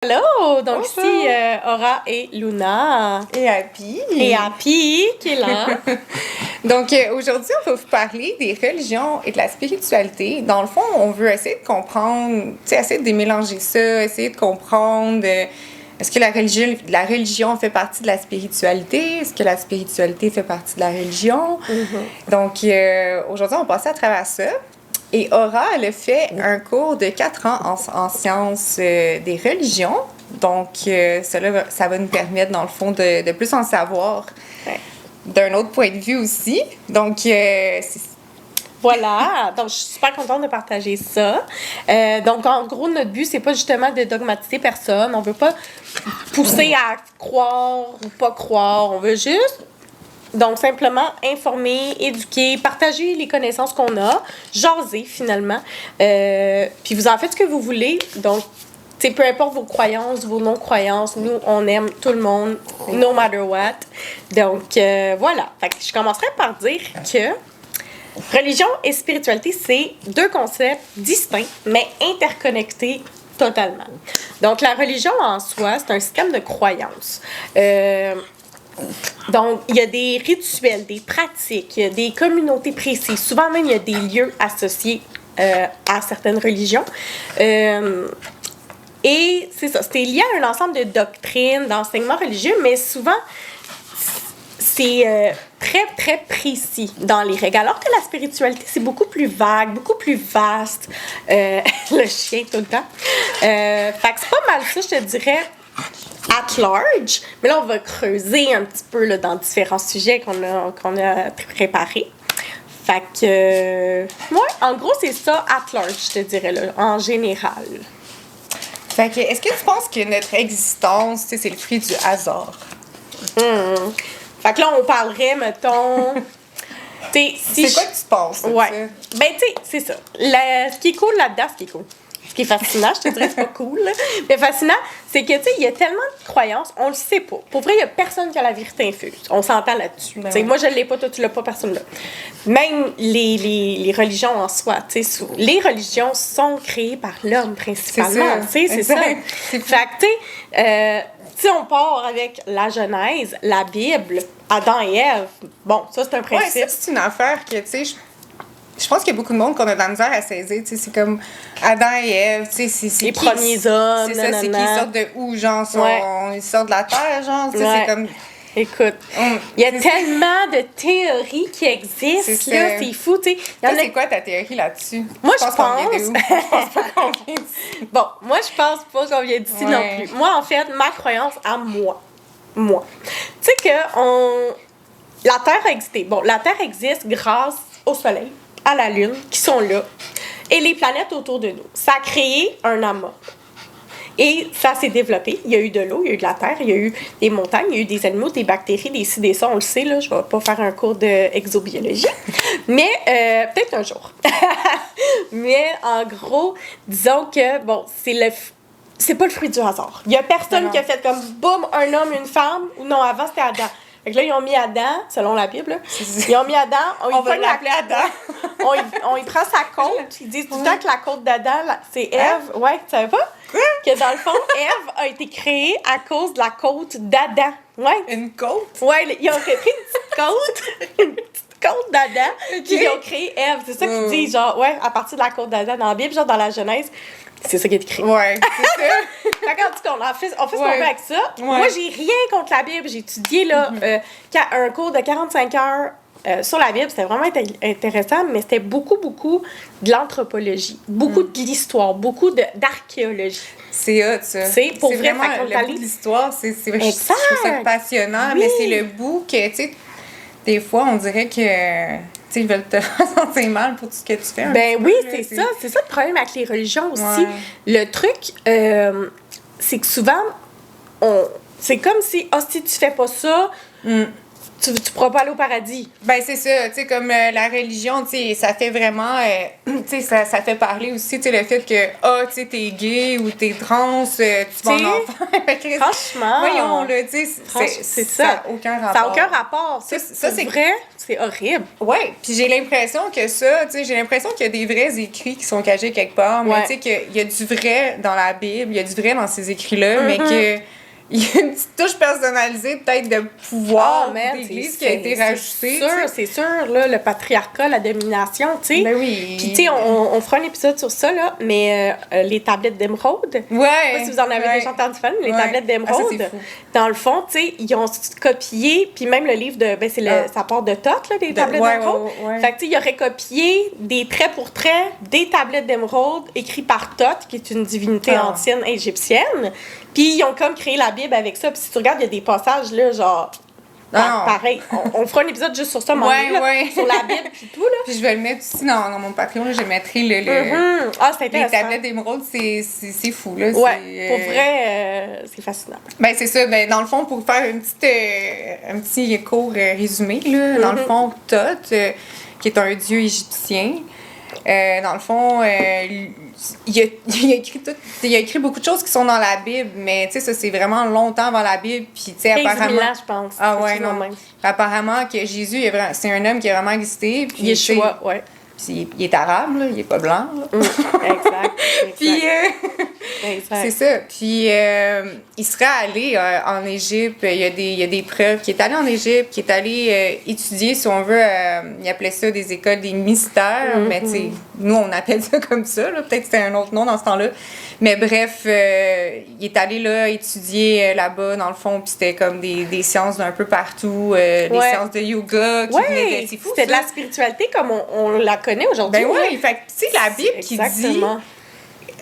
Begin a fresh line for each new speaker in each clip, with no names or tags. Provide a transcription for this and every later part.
Hello! Donc
Bonjour.
ici, Aura et Luna.
Et Happy.
Et Happy qui est là.
Donc, aujourd'hui, on va vous parler des religions et de la spiritualité. Dans le fond, on veut essayer de comprendre, tu sais, essayer de démélanger ça, essayer de comprendre est-ce que la religion fait partie de la spiritualité? Est-ce que la spiritualité fait partie de la religion?
Mm-hmm.
Donc, aujourd'hui, on va passer à travers ça. Et Aura, elle a fait un cours de 4 ans en sciences des religions. Donc, ça va nous permettre, dans le fond, de plus en savoir d'un autre point de vue aussi. Donc,
Voilà, donc je suis super contente de partager ça. Donc en gros, notre but, c'est pas justement de dogmatiser personne. On veut pas pousser à croire ou pas croire. On veut juste, donc simplement informer, éduquer, partager les connaissances qu'on a, jaser finalement. Puis vous en faites ce que vous voulez. Donc, tu sais, peu importe vos croyances, vos non-croyances, nous, on aime tout le monde, no matter what. Donc, voilà. Fait que je commencerai par dire que religion et spiritualité, c'est deux concepts distincts, mais interconnectés totalement. Donc, la religion en soi, c'est un système de croyances. Donc, il y a des rituels, des pratiques, il y a des communautés précises. Souvent même, il y a des lieux associés à certaines religions. Et c'est ça, c'est lié à un ensemble de doctrines, d'enseignements religieux, mais souvent, c'est très, très précis dans les règles. Alors que la spiritualité, c'est beaucoup plus vague, beaucoup plus vaste. Le chien tout le temps. Fait que c'est pas mal ça, je te dirais, at large. Mais là, on va creuser un petit peu là, dans différents sujets qu'on a préparés. Fait que, ouais, en gros, c'est ça at large, je te dirais, là, en général.
fait que, est-ce que tu penses que notre existence, tu sais, c'est le fruit du hasard?
Fait que là, on parlerait, mettons... Si
c'est quoi que tu penses?
Ouais. Ben, tu sais, c'est ça. Ce qui est cool là-dedans, ce qui est fascinant, je te dirais, c'est pas cool, là. Mais fascinant, c'est que, tu sais, il y a tellement de croyances, on le sait pas. Pour vrai, il y a personne qui a la vérité infuse. On s'entend là-dessus.
Ben
Tu sais, moi, je l'ai pas, toi, tu l'as pas, personne là. Même les religions en soi, tu sais, les religions sont créées par l'homme, principalement. Tu sais, c'est ça. Fait que, tu sais, si on part avec la Genèse, la Bible, Adam et Ève, bon, ça, c'est un principe.
Ouais, ça, c'est une affaire que, tu sais, je pense qu'il y a beaucoup de monde qu'on a de la misère à saisir. Tu sais, c'est comme Adam et Ève, tu sais, c'est
les
qui,
premiers hommes,
c'est ça, c'est qui sortent de où, genre, ils sortent de la terre, genre, tu sais, c'est comme...
Écoute, il y a tellement de théories qui existent, là, c'est fou, tu sais.
C'est quoi ta théorie là-dessus?
Moi, je pense...
Je pense pas qu'on vient d'ici.
Bon, moi, je pense pas qu'on vient d'ici non plus. Moi, en fait, ma croyance à moi. Tu sais que la Terre a existé. Bon, la Terre existe grâce au Soleil, à la Lune, qui sont là, et les planètes autour de nous. Ça a créé un amas. Et ça s'est développé. Il y a eu de l'eau, il y a eu de la terre, il y a eu des montagnes, il y a eu des animaux, des bactéries, des ci, des ça. On le sait, là, je vais pas faire un cours d'exobiologie. Mais peut-être un jour. Mais en gros, disons que, bon, c'est pas le fruit du hasard. Il y a personne qui a fait comme, boum, un homme, une femme. Ou non, avant, c'était Adam. Fait que là, ils ont mis Adam, selon la Bible, là. Ils ont mis Adam.
On va l'appeler Adam.
On y prend sa côte. Ils disent tout le temps que la côte d'Adam, c'est Ève. Ouais, tu savais pas?
Quoi?
Que dans le fond, Ève a été créée à cause de la côte d'Adam. Ouais.
Une côte?
Ouais, ils ont repris une petite côte d'Adam. Puis ils ont créé Ève. C'est ça qu'ils disent, genre, ouais, à partir de la côte d'Adam. Dans la Bible, genre dans la Genèse, c'est ça qui est écrit.
Ouais, c'est ça.
Fait qu'en tout cas, on fait ce qu'on veut avec ça. Ouais. Moi, j'ai rien contre la Bible. J'ai étudié là, un cours de 45 heures sur la Bible. C'était vraiment intéressant, mais c'était beaucoup de l'anthropologie, beaucoup de l'histoire, beaucoup d'archéologie.
C'est hot, ça.
C'est pour vrai,
vraiment le bout de l'histoire. Je trouve ça passionnant, mais c'est le bout que, tu sais, des fois, on dirait que... ils veulent te sentir mal pour tout ce que tu fais.
Ben oui, c'est ça. C'est ça le problème avec les religions aussi. Ouais. Le truc, c'est que souvent, c'est comme si, si tu fais pas ça, tu pourras pas aller au paradis.
Ben, c'est ça, tu sais, comme la religion, tu sais, ça fait vraiment, tu sais, ça fait parler aussi, tu sais, le fait que, tu sais, t'es gay ou t'es trans, tu vas en enfer.
Franchement.
Voyons, là, tu sais,
c'est
ça n'a aucun rapport.
Ça n'a aucun rapport. Ça, c'est vrai, c'est horrible.
Ouais, puis j'ai l'impression que ça, tu sais, j'ai l'impression qu'il y a des vrais écrits qui sont cachés quelque part, mais tu sais, qu'il y a du vrai dans la Bible, il y a du vrai dans ces écrits-là, mais que il y a une petite touche personnalisée, peut-être, de pouvoir d'église qui a été rajoutée.
C'est sûr, là, le patriarcat, la domination, tu sais.
Ben oui.
Puis, tu sais, on fera un épisode sur ça, là, mais les tablettes d'émeraude.
Ouais.
Je sais pas si vous en avez déjà entendu parler, les tablettes d'émeraude. Dans le fond, tu sais, ils ont copié, puis même le livre de. Ben, ça part de Thoth, là, des tablettes d'émeraude. Fait que, tu sais, ils auraient copié des traits pour traits des tablettes d'émeraude écrits par Thoth, qui est une divinité ancienne égyptienne. Puis ils ont comme créé la Bible avec ça. Puis si tu regardes, il y a des passages, là, genre... pareil. On fera un épisode juste sur ça, sur la Bible puis tout, là.
Puis je vais le mettre aussi dans mon Patreon, là, je mettrai le
c'est intéressant.
Les tablettes d'émeraude, c'est fou, là.
Ouais, pour vrai, c'est fascinant.
Ben, c'est ça. Ben, dans le fond, pour faire un petit court résumé, là, dans le fond, Thoth, qui est un dieu égyptien, dans le fond, il a écrit beaucoup de choses qui sont dans la Bible, mais tu sais, ça, c'est vraiment longtemps avant la Bible. Puis, tu sais, apparemment.
15 000 ans, je pense.
Ah, ouais, non. Apparemment, que Jésus, c'est un homme qui a vraiment existé. Puis,
Yeshua, ouais.
Puis, il est arabe, là, il est pas blanc. Là.
Exact.
Puis, c'est ça. Puis, il serait allé en Égypte. Il y a des preuves qu'il est allé en Égypte, qu'il est allé étudier, si on veut, il appelait ça des écoles des mystères. Mais, tu sais, nous, on appelle ça comme ça. Là. Peut-être que c'était un autre nom dans ce temps-là. Mais bref, il est allé là étudier là-bas, dans le fond. Puis, c'était comme des séances d'un peu partout. Des séances de yoga.
C'est fou. C'était de la spiritualité comme on la connaît aujourd'hui.
Ben oui, fait que, tu sais, la Bible qui dit,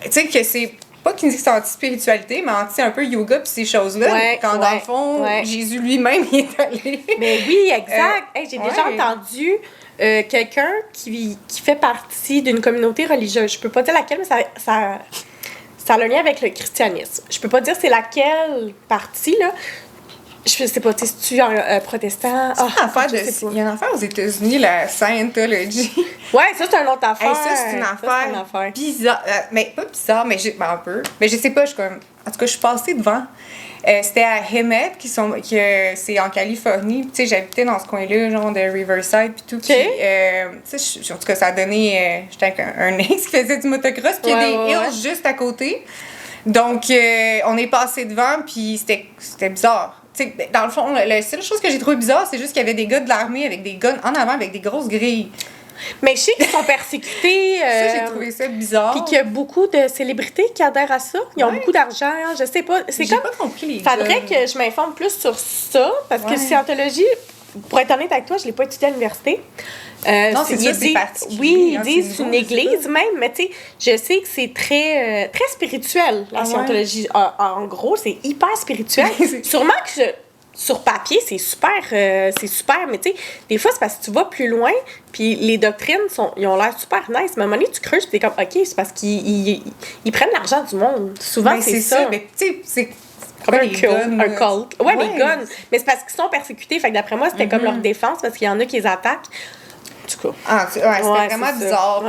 tu sais, que c'est pas qu'il dit que c'est anti-spiritualité, mais anti un peu yoga pis ces choses-là, quand dans le fond, Jésus lui-même il est allé.
Mais oui, exact. J'ai déjà entendu quelqu'un qui fait partie d'une communauté religieuse. Je peux pas dire laquelle, mais ça a un lien avec le christianisme. Je peux pas dire c'est laquelle partie, là. Je sais pas, si tu es un protestant.
Il y a une affaire aux États-Unis, la Scientology.
Ouais, ça, c'est une autre affaire.
Ça, c'est une affaire bizarre. Mais pas bizarre, mais un peu. Mais je sais pas, en tout cas, je suis passée devant. C'était à Hemet, c'est en Californie. Tu sais, j'habitais dans ce coin-là, genre de Riverside, puis tout.
Okay.
Tu sais, en tout cas, ça a donné... J'étais avec un ex qui faisait du motocross, puis il y a des hills juste à côté. Donc, on est passé devant, puis c'était bizarre. T'sais, dans le fond, la seule chose que j'ai trouvé bizarre, c'est juste qu'il y avait des gars de l'armée avec des guns en avant, avec des grosses grilles.
Mais je sais qu'ils sont persécutés.
Ça, j'ai trouvé ça bizarre.
Puis qu'il y a beaucoup de célébrités qui adhèrent à ça. Ils ont beaucoup d'argent. Je sais pas.
J'ai pas compris les
faudrait que je m'informe plus sur ça, parce que Scientologie, pour être honnête avec toi, je l'ai pas étudié à l'université.
Non, c'est ça, c'est particulier.
Oui, ils disent c'est une église même, mais tu sais, je sais que c'est très, très spirituel, la Scientologie. En gros, c'est hyper spirituel. Sûrement que sur papier, c'est super, mais tu sais, des fois, c'est parce que tu vas plus loin, puis les doctrines, ils ont l'air super nice. Mais à un moment donné, tu creuses, t'es comme, OK, c'est parce qu'ils prennent l'argent du monde. Souvent, c'est ça.
Mais tu sais, c'est...
Comme un culte. Ouais, les guns. Mais c'est parce qu'ils sont persécutés. Fait que d'après moi, c'était comme leur défense parce qu'il y en a qui les attaquent. En tout cas.
C'était vraiment bizarre.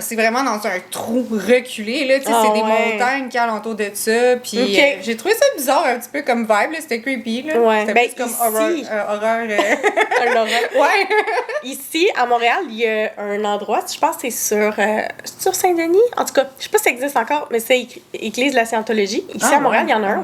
C'est vraiment dans un trou reculé. Là, c'est des montagnes qui alentour de ça. Puis j'ai trouvé ça bizarre un petit peu comme vibe. Là, c'était creepy. Là. C'était plus comme horreur.
Ouais. Ici, à Montréal, il y a un endroit, je pense que c'est sur Saint-Denis. En tout cas, je sais pas si ça existe encore, mais c'est Église de la Scientologie. Ici, à Montréal, il y en a un,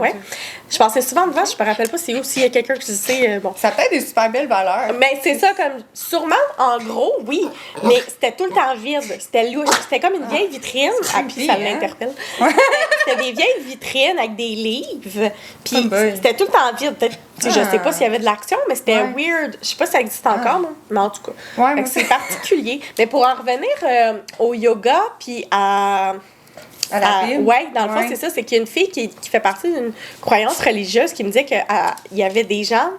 Je passais souvent devant, je me rappelle pas c'est où, s'il y a quelqu'un qui sait. Bon.
Ça peut être des super belles valeurs.
Mais c'est ça, comme sûrement, en gros, oui, mais c'était tout le temps vide. C'était louche. C'était comme une vieille vitrine. Puis ça m'interpelle. C'était des vieilles vitrines avec des livres. Puis c'était tout le temps vide. Peut-être, je sais pas s'il y avait de l'action, mais c'était weird. Je sais pas si ça existe encore, non? Mais en tout cas, c'est particulier. Mais pour en revenir au yoga, puis à
la Bible?
Oui, dans le fond, c'est ça. C'est qu'il y a une fille qui fait partie d'une croyance religieuse qui me disait qu'il y avait des gens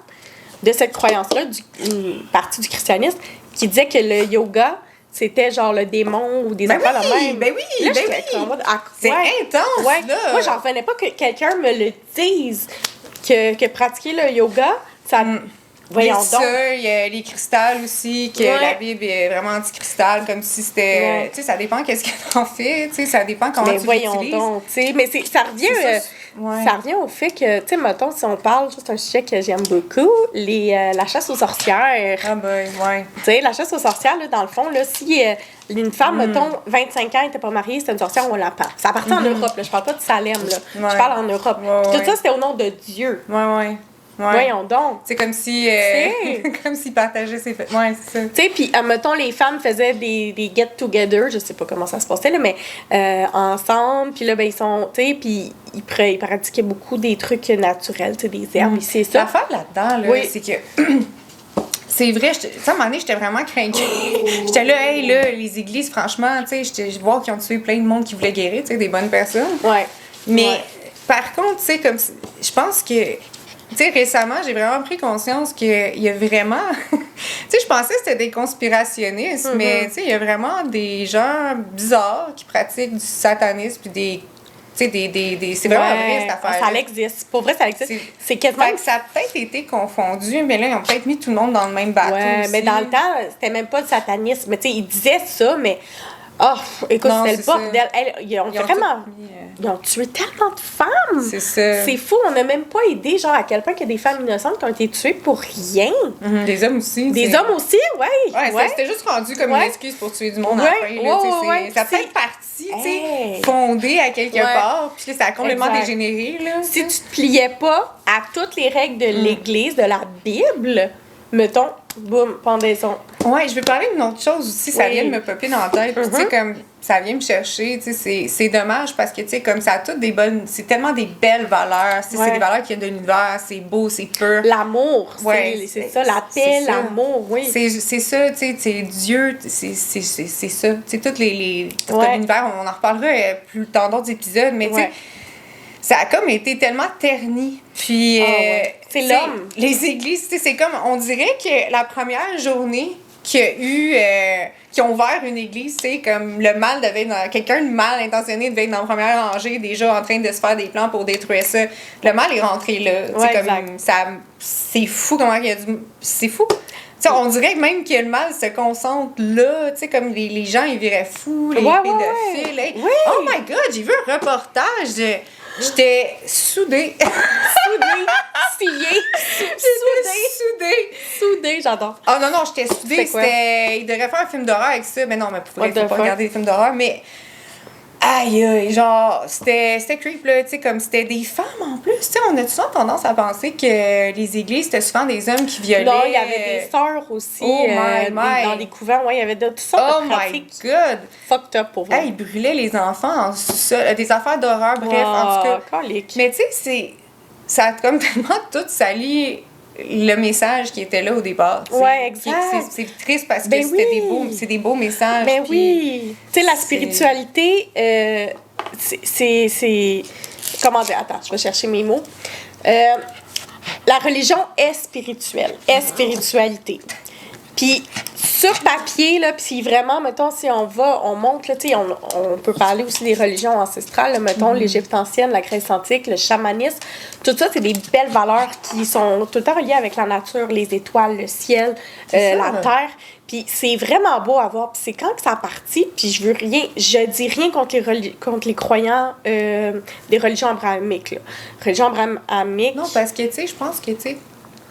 de cette croyance-là, une partie du christianisme, qui disait que le yoga, c'était genre le démon ou des affaires de même.
Ben oui,
là,
c'est intense, là.
Moi, j'en revenais pas que quelqu'un me le dise, que pratiquer le yoga, ça... Voyons
ça, il y a les cristals aussi, que la Bible est vraiment anti-cristal, comme si c'était...
Ouais.
Tu sais, ça dépend qu'est-ce qu'elle en fait, tu sais, ça dépend comment
Mais
tu
voyons
l'utilises.
donc, tu sais, mais ça revient...
Ouais.
Ça revient au fait que, tu sais, mettons, si on parle, c'est un sujet que j'aime beaucoup, la chasse aux sorcières.
Ah ben, ouais.
Tu sais, la chasse aux sorcières, là, dans le fond, là, si une femme, mettons, 25 ans, n'était pas mariée, c'était une sorcière, on la part. Ça partait en Europe, là. Je parle pas de Salem, là.
Ouais.
Je parle en Europe.
Ouais,
Tout ça, c'était au nom de Dieu.
Ouais.
Voyons donc.
C'est comme si... comme s'ils partageaient ses fêtes. Ouais, c'est ça.
Tu sais, puis, mettons, les femmes faisaient des get-together, je sais pas comment ça se passait, là, mais ensemble, puis là, ben, ils sont, tu sais, puis ils pratiquaient beaucoup des trucs naturels, tu sais, des herbes, ici et ça.
L'affaire là-dedans, là, c'est que... C'est vrai, tu sais, à un moment donné, j'étais vraiment craquée. J'étais là, hey, là, les églises, franchement, tu sais, je vois qu'ils ont tué plein de monde qui voulait guérir, tu sais, des bonnes personnes.
Ouais.
Mais, par contre, tu sais, comme... Je pense que... Tu sais, récemment, j'ai vraiment pris conscience qu'il y a vraiment... tu sais, je pensais que c'était des conspirationnistes, mais tu sais, il y a vraiment des gens bizarres qui pratiquent du satanisme puis des... Tu sais, c'est vraiment vrai, cette affaire.
Ça existe. Pour vrai, ça existe. C'est quasiment...
Fait que ça a peut-être été confondu, mais là, ils ont peut-être mis tout le monde dans le même bateau aussi.
Mais dans le temps, c'était même pas le satanisme. Mais tu sais, ils disaient ça, mais... Oh, écoute, c'était le bordel. Ils ont vraiment... Ils ont tué tellement de femmes!
C'est ça.
C'est fou, on n'a même pas idée, genre, à quel point il y a des femmes innocentes qui ont été tuées pour rien.
Des hommes aussi.
Des hommes aussi, oui.
Ouais, c'était juste rendu comme une excuse pour tuer du monde à la fin. Ça peut être parti, tu sais, fondé à quelque part, puis là, ça a complètement dégénéré, là.
Si tu te pliais pas à toutes les règles de l'Église, de la Bible, mettons, boum, pendaison.
Ouais, je veux parler d'une autre chose aussi, ça vient de me popper dans la tête, puis tu sais, comme, ça vient me chercher, tu sais, c'est dommage parce que, tu sais, comme ça a toutes des bonnes, c'est tellement des belles valeurs, c'est des valeurs qui viennent de l'univers, c'est beau, c'est pur.
L'amour, c'est ça, la paix, l'amour, oui.
C'est ça, tu sais, Dieu, c'est ça, tu sais, toutes les comme l'univers, on en reparlera plus dans d'autres épisodes, mais tu sais, ça a comme été tellement terni. Puis,
c'est l'homme.
Les églises, tu sais, c'est comme, on dirait que la première journée qu'il y a eu, qui ont ouvert une église, tu sais, comme le mal devait être dans, quelqu'un de mal intentionné devait être dans la première rangée, déjà en train de se faire des plans pour détruire ça. Le mal est rentré là. Tu sais, comme, ça, c'est fou comment il y a du. C'est fou. T'sais, on dirait même que le mal se concentre là, tu sais, comme les gens, ils viraient fous, les pédophiles. Hey. Oh my God, j'ai vu un reportage. J'étais soudée.
Soudée, j'adore.
Oh non, j'étais soudée. Il devrait faire un film d'horreur avec ça. Mais non, mais pour il faut pas regarder des films d'horreur. Mais aïe, genre, c'était creep, là, tu sais, comme c'était des femmes en plus. Tu sais, on a souvent tendance à penser que les églises, c'était souvent des hommes qui violaient.
Non, il y avait des sœurs aussi. Dans des couvents, il y avait de tout ça.
Oh my God!
Fucked up pour vous.
Ils brûlaient les enfants en sous-sol. Des affaires d'horreur, bref, en tout cas.
Colique.
Mais tu sais, ça a comme tellement tout sali le message qui était là au départ.
Ouais, exact.
C'est triste parce que c'est des beaux messages.
Ben oui. Tu sais, la spiritualité, c'est... Comment dire? Attends, je vais chercher mes mots. La religion est spirituelle, est spiritualité. Puis sur papier, là, puis vraiment, mettons, si on monte, là, tu sais, on peut parler aussi des religions ancestrales, là, mettons, l'Égypte ancienne, la Grèce antique, le chamanisme, tout ça, c'est des belles valeurs qui sont tout le temps reliées avec la nature, les étoiles, le ciel, la terre. Puis c'est vraiment beau à voir. Puis c'est quand que ça a parti, puis je dis rien contre les croyants des religions abrahamiques, là. Religion abrahamique.
Non, parce que, tu sais, je pense que, tu sais,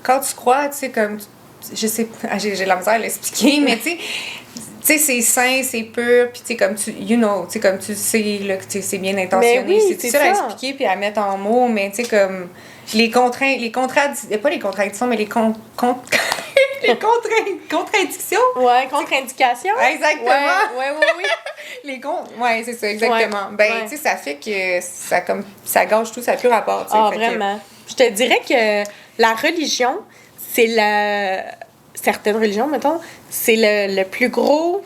quand tu crois, tu sais, comme... Je sais pas, j'ai de la misère à l'expliquer, mais tu sais, c'est sain, c'est pur, puis tu sais, comme tu sais, comme tu sais, là, que c'est bien intentionné. C'est difficile à expliquer puis à mettre en mots, mais tu sais, comme les contradictions, mais les contradictions.
Ouais, contre-indications.
Exactement.
Oui.
C'est ça, exactement. Tu sais, ça fait que ça gâche tout, ça n'a plus rapport, tu sais.
Vraiment. Je te dirais que la religion, certaines religions, mettons, c'est le plus gros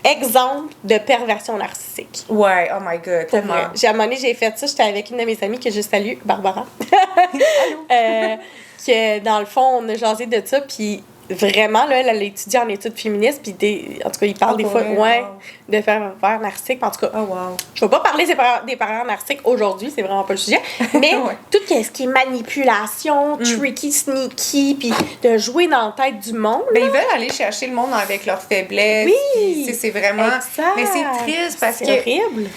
exemple de perversion narcissique.
Ouais, oh my God, tellement.
À un moment donné, j'ai fait ça, j'étais avec une de mes amies que je salue, Barbara.
Allô?
Que dans le fond, on a jasé de ça, puis vraiment, là, elle étudie en études féministes, puis en tout cas, il parle des fois, de faire narcissique. En tout cas, je ne vais pas parler des parents narcissiques aujourd'hui, c'est vraiment pas le sujet, mais tout ce qui est manipulation, tricky, sneaky, puis de jouer dans la tête du monde.
Ben, ils veulent aller chercher le monde avec leurs faiblesses.
Oui!
C'est vraiment...
Exact.
Mais c'est triste parce que...
C'est horrible.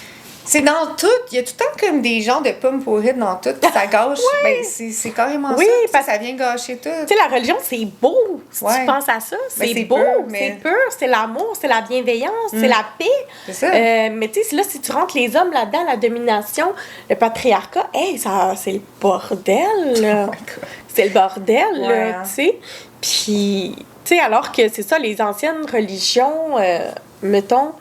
C'est dans tout. Il y a tout le temps comme des genres de pommes pourrites dans tout. Ça gâche. Ben, c'est carrément ça.
Parce
ça vient gâcher tout.
Tu sais, la religion, c'est beau. Si tu penses à ça, c'est beau, c'est pur, c'est l'amour, c'est la bienveillance, c'est la paix.
C'est ça.
Mais tu sais, là, si tu rentres les hommes là-dedans, la domination, le patriarcat, c'est le bordel, là. C'est le bordel, là, tu sais. Puis, tu sais, alors que c'est ça, les anciennes religions, mettons...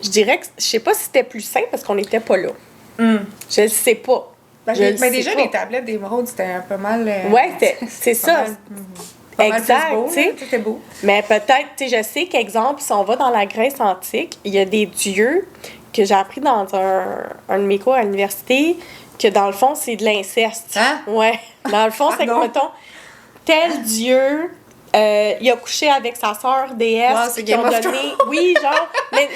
Je dirais que, je sais pas si c'était plus sain parce qu'on n'était pas là. Je le sais pas.
Mais déjà, les tablettes d'émeraude, c'était un peu mal...
c'est ça. Exact, tu sais.
C'était beau.
Mais peut-être, tu sais, je sais qu'exemple, si on va dans la Grèce antique, il y a des dieux que j'ai appris dans un de mes cours à l'université, que dans le fond, c'est de l'inceste.
Hein?
Ouais. Dans le fond, c'est que, mettons, tel dieu... il a couché avec sa sœur déesse qui ont donné... Oui, genre... Mais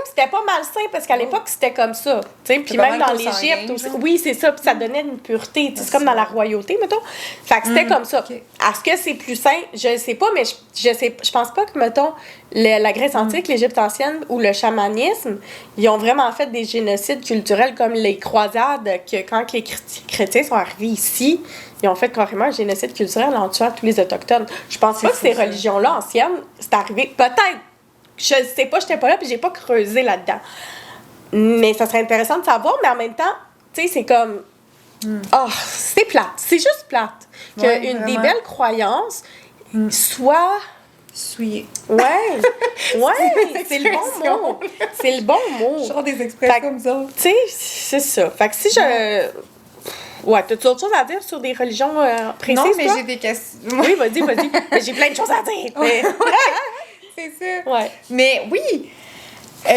c'était pas malsain parce qu'à l'époque, c'était comme ça. Puis même dans l'Égypte aussi. Oui, c'est ça. Puis ça donnait une pureté. C'est comme dans la royauté, mettons. Fait que c'était comme ça. Okay. Est-ce que c'est plus sain? Je sais pas, mais je pense pas que, mettons, la Grèce antique, l'Égypte ancienne ou le chamanisme, ils ont vraiment fait des génocides culturels comme les croisades, que quand les chrétiens sont arrivés ici, ils ont fait carrément un génocide culturel en tuant tous les Autochtones. Je pense pas que ces religions-là anciennes, c'est arrivé. Peut-être. Je sais pas, j'étais pas là, puis j'ai pas creusé là-dedans. Mais ça serait intéressant de savoir, mais en même temps, tu sais, c'est comme... c'est plate. C'est juste plate. Qu'une des belles croyances soit...
Souillée.
Ouais, c'est le bon mot. C'est le bon mot.
Genre des expressions comme ça.
Tu sais, c'est ça. Fait que si je... Ouais, t'as-tu autre chose à dire sur des religions précises?
Non, mais
toi?
j'ai des questions.
Oui, vas-y. Mais j'ai plein de choses à dire. Mais...
C'est ça.
Ouais.
Mais oui,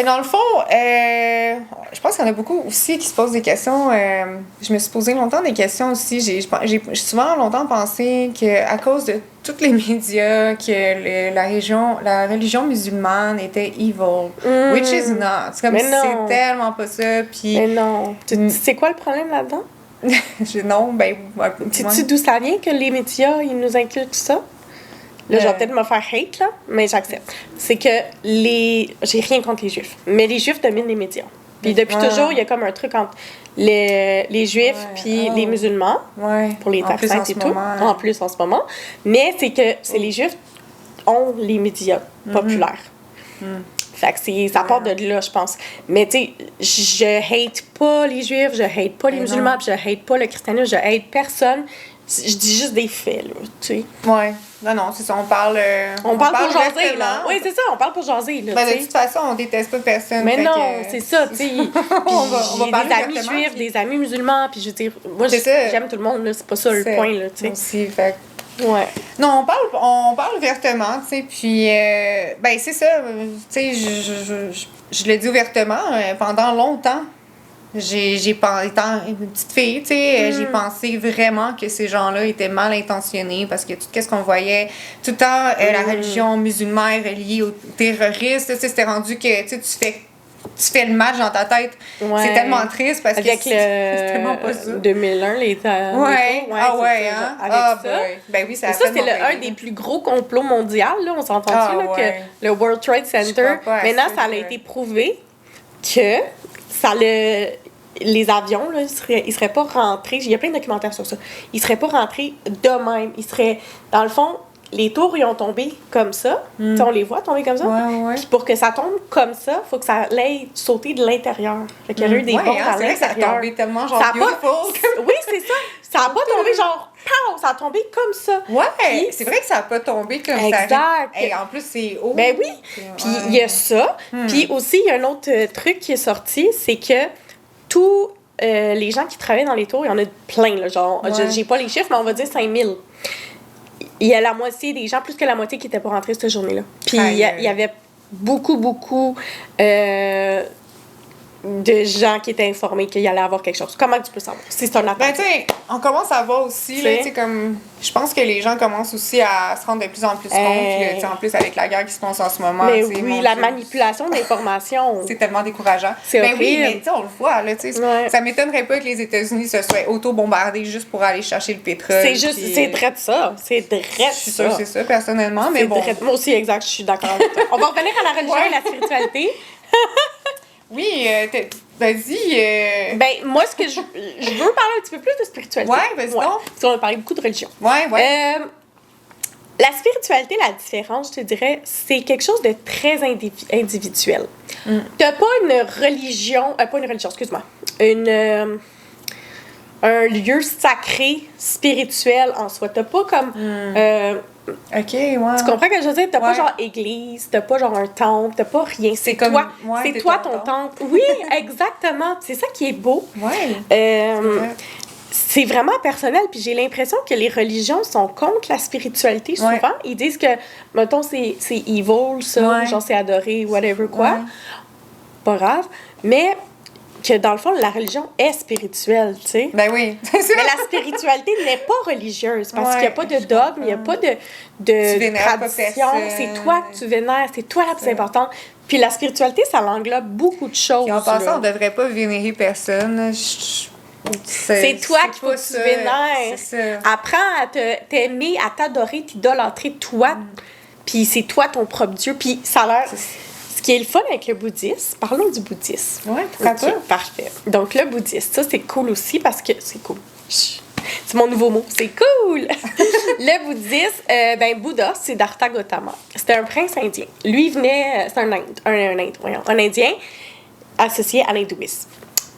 dans le fond, je pense qu'il y en a beaucoup aussi qui se posent des questions. Je me suis posé longtemps des questions aussi. J'ai souvent longtemps pensé qu'à cause de tous les médias, que la religion musulmane était evil. Which is not. C'est comme si c'est tellement pas ça. Puis...
Mais non. C'est quoi le problème là-dedans? Sais-tu d'où ça vient que les médias, ils nous inculquent ça? Là, je vais peut-être me faire hate, là, mais j'accepte. C'est que j'ai rien contre les Juifs, mais les Juifs dominent les médias. Puis depuis toujours, il y a comme un truc entre les Juifs puis les musulmans, pour les vaccins et tout, en plus en ce moment. Mais c'est que les Juifs ont les médias populaires. Fait que ça part de là, je pense. Mais tu sais, je hate pas les Juifs, je hate pas les musulmans, puis je hate pas le christianisme, je hate personne. Je dis juste des faits, là, tu sais.
Ouais. Non, c'est ça, on parle
pour jaser, là. Oui, c'est ça, on parle pour jaser, là.
Ben, de toute façon, on déteste pas personne.
Mais non, c'est ça, tu sais. on va parler des amis juifs, des amis musulmans, puis je veux dire, moi, j'aime tout le monde, là, c'est pas ça le point, là, tu sais.
Aussi, fait
ouais.
Non, on parle ouvertement, tu sais, puis, ben, c'est ça, tu sais, je le dis ouvertement, pendant longtemps, étant une petite fille, tu sais, j'ai pensé vraiment que ces gens-là étaient mal intentionnés parce que tout ce qu'on voyait, tout le temps, la religion musulmane est reliée aux terroristes, tu sais, c'était rendu que, tu sais, tu fais le match dans ta tête. Ouais. C'est tellement triste parce que c'est tellement pas ça.
2001, les temps.
Ouais. Hein?
Avec ça.
Ben oui, ça
c'était un des plus gros complots mondiaux, là, on s'entend-tu, là, que le World Trade Center. Maintenant, ça a été prouvé que les avions, là, ils seraient pas rentrés. Il y a plein de documentaires sur ça. Ils seraient pas rentrés de même. Ils seraient, dans le fond, les tours, ils ont tombé comme ça. On les voit tomber comme ça. Puis pour que ça tombe comme ça, il faut que ça aille sauter de l'intérieur. Fait qu'il y a eu des bombes à l'intérieur.
Ça a tombé tellement genre beautiful.
Oui, c'est ça. Ça n'a pas tombé genre... Pow! Ça a tombé comme ça.
Ouais, puis, c'est vrai que ça n'a pas tombé comme ça.
Exact.
Et en plus, c'est haut.
Ben oui. Puis il y a ça. Puis aussi, il y a un autre truc qui est sorti, c'est que tous les gens qui travaillent dans les tours, il y en a plein, là, genre, j'ai pas les chiffres, mais on va dire 5000. Il y a la moitié des gens, plus que la moitié, qui n'étaient pas rentrés cette journée-là. Puis il y avait beaucoup de gens qui étaient informés qu'il allait avoir quelque chose. Comment tu peux savoir si c'est un attentat?
Ben, tu sais, on commence à voir aussi, là, tu sais, comme... Je pense que les gens commencent aussi à se rendre de plus en plus compte, là, tu sais, en plus, avec la guerre qui se passe en ce moment,
Mais
tu sais,
oui, la manipulation d'informations.
c'est tellement décourageant.
C'est
ben oui,
horrible.
mais tu sais, on le voit, là, tu sais, ça m'étonnerait pas que les États-Unis se soient auto-bombardés juste pour aller chercher le pétrole.
C'est juste, c'est drôle ça. C'est drôle ça.
Je suis sûre que c'est ça, personnellement, mais bon.
Moi aussi, exact, je suis d'accord avec toi. On va revenir à la religion et la spiritualité.
Oui, vas-y.
Ben, moi, ce que je veux parler un petit peu plus de spiritualité.
Ouais, vas-y donc.
Parce qu'on a parlé beaucoup de religion.
Ouais.
La spiritualité, la différence, je te dirais, c'est quelque chose de très individuel. T'as pas une religion, pas une religion, excuse-moi, un lieu sacré, spirituel en soi. T'as pas comme...
OK, ouais.
Tu comprends ce que je veux dire? T'as pas genre église, t'as pas genre un temple, t'as pas rien. C'est
comme...
toi,
Ouais,
c'est toi ton temple. Oui, exactement. C'est ça qui est beau.
Ouais.
C'est vraiment personnel, puis j'ai l'impression que les religions sont contre la spiritualité souvent.
Ouais.
Ils disent que, mettons, c'est evil, ça, genre c'est adoré, whatever quoi.
Ouais.
Pas grave. Mais que dans le fond, la religion est spirituelle, tu sais.
Ben oui.
Mais la spiritualité n'est pas religieuse parce qu'il n'y a pas de dogme, il n'y a pas de tradition. C'est toi que tu vénères, c'est toi la plus importante. Puis la spiritualité, ça l'englobe beaucoup de choses.
Puis en passant,
là.
on devrait pas vénérer personne.
C'est toi qu'il faut que tu vénères.
C'est ça.
Apprends à t'aimer, à t'adorer, t'idolâtrer toi. Puis c'est toi ton propre Dieu. Puis ça a l'air... Ce qui est le fun avec le bouddhisme, parlons du bouddhisme.
Ouais, pourquoi pas?
Parfait. Donc le bouddhisme, ça c'est cool aussi parce que... C'est cool. C'est mon nouveau mot. C'est cool! Le bouddhisme, ben Bouddha, c'est Siddhartha Gautama. C'était un prince indien. Lui, il venait... C'est un Indien associé à l'hindouisme.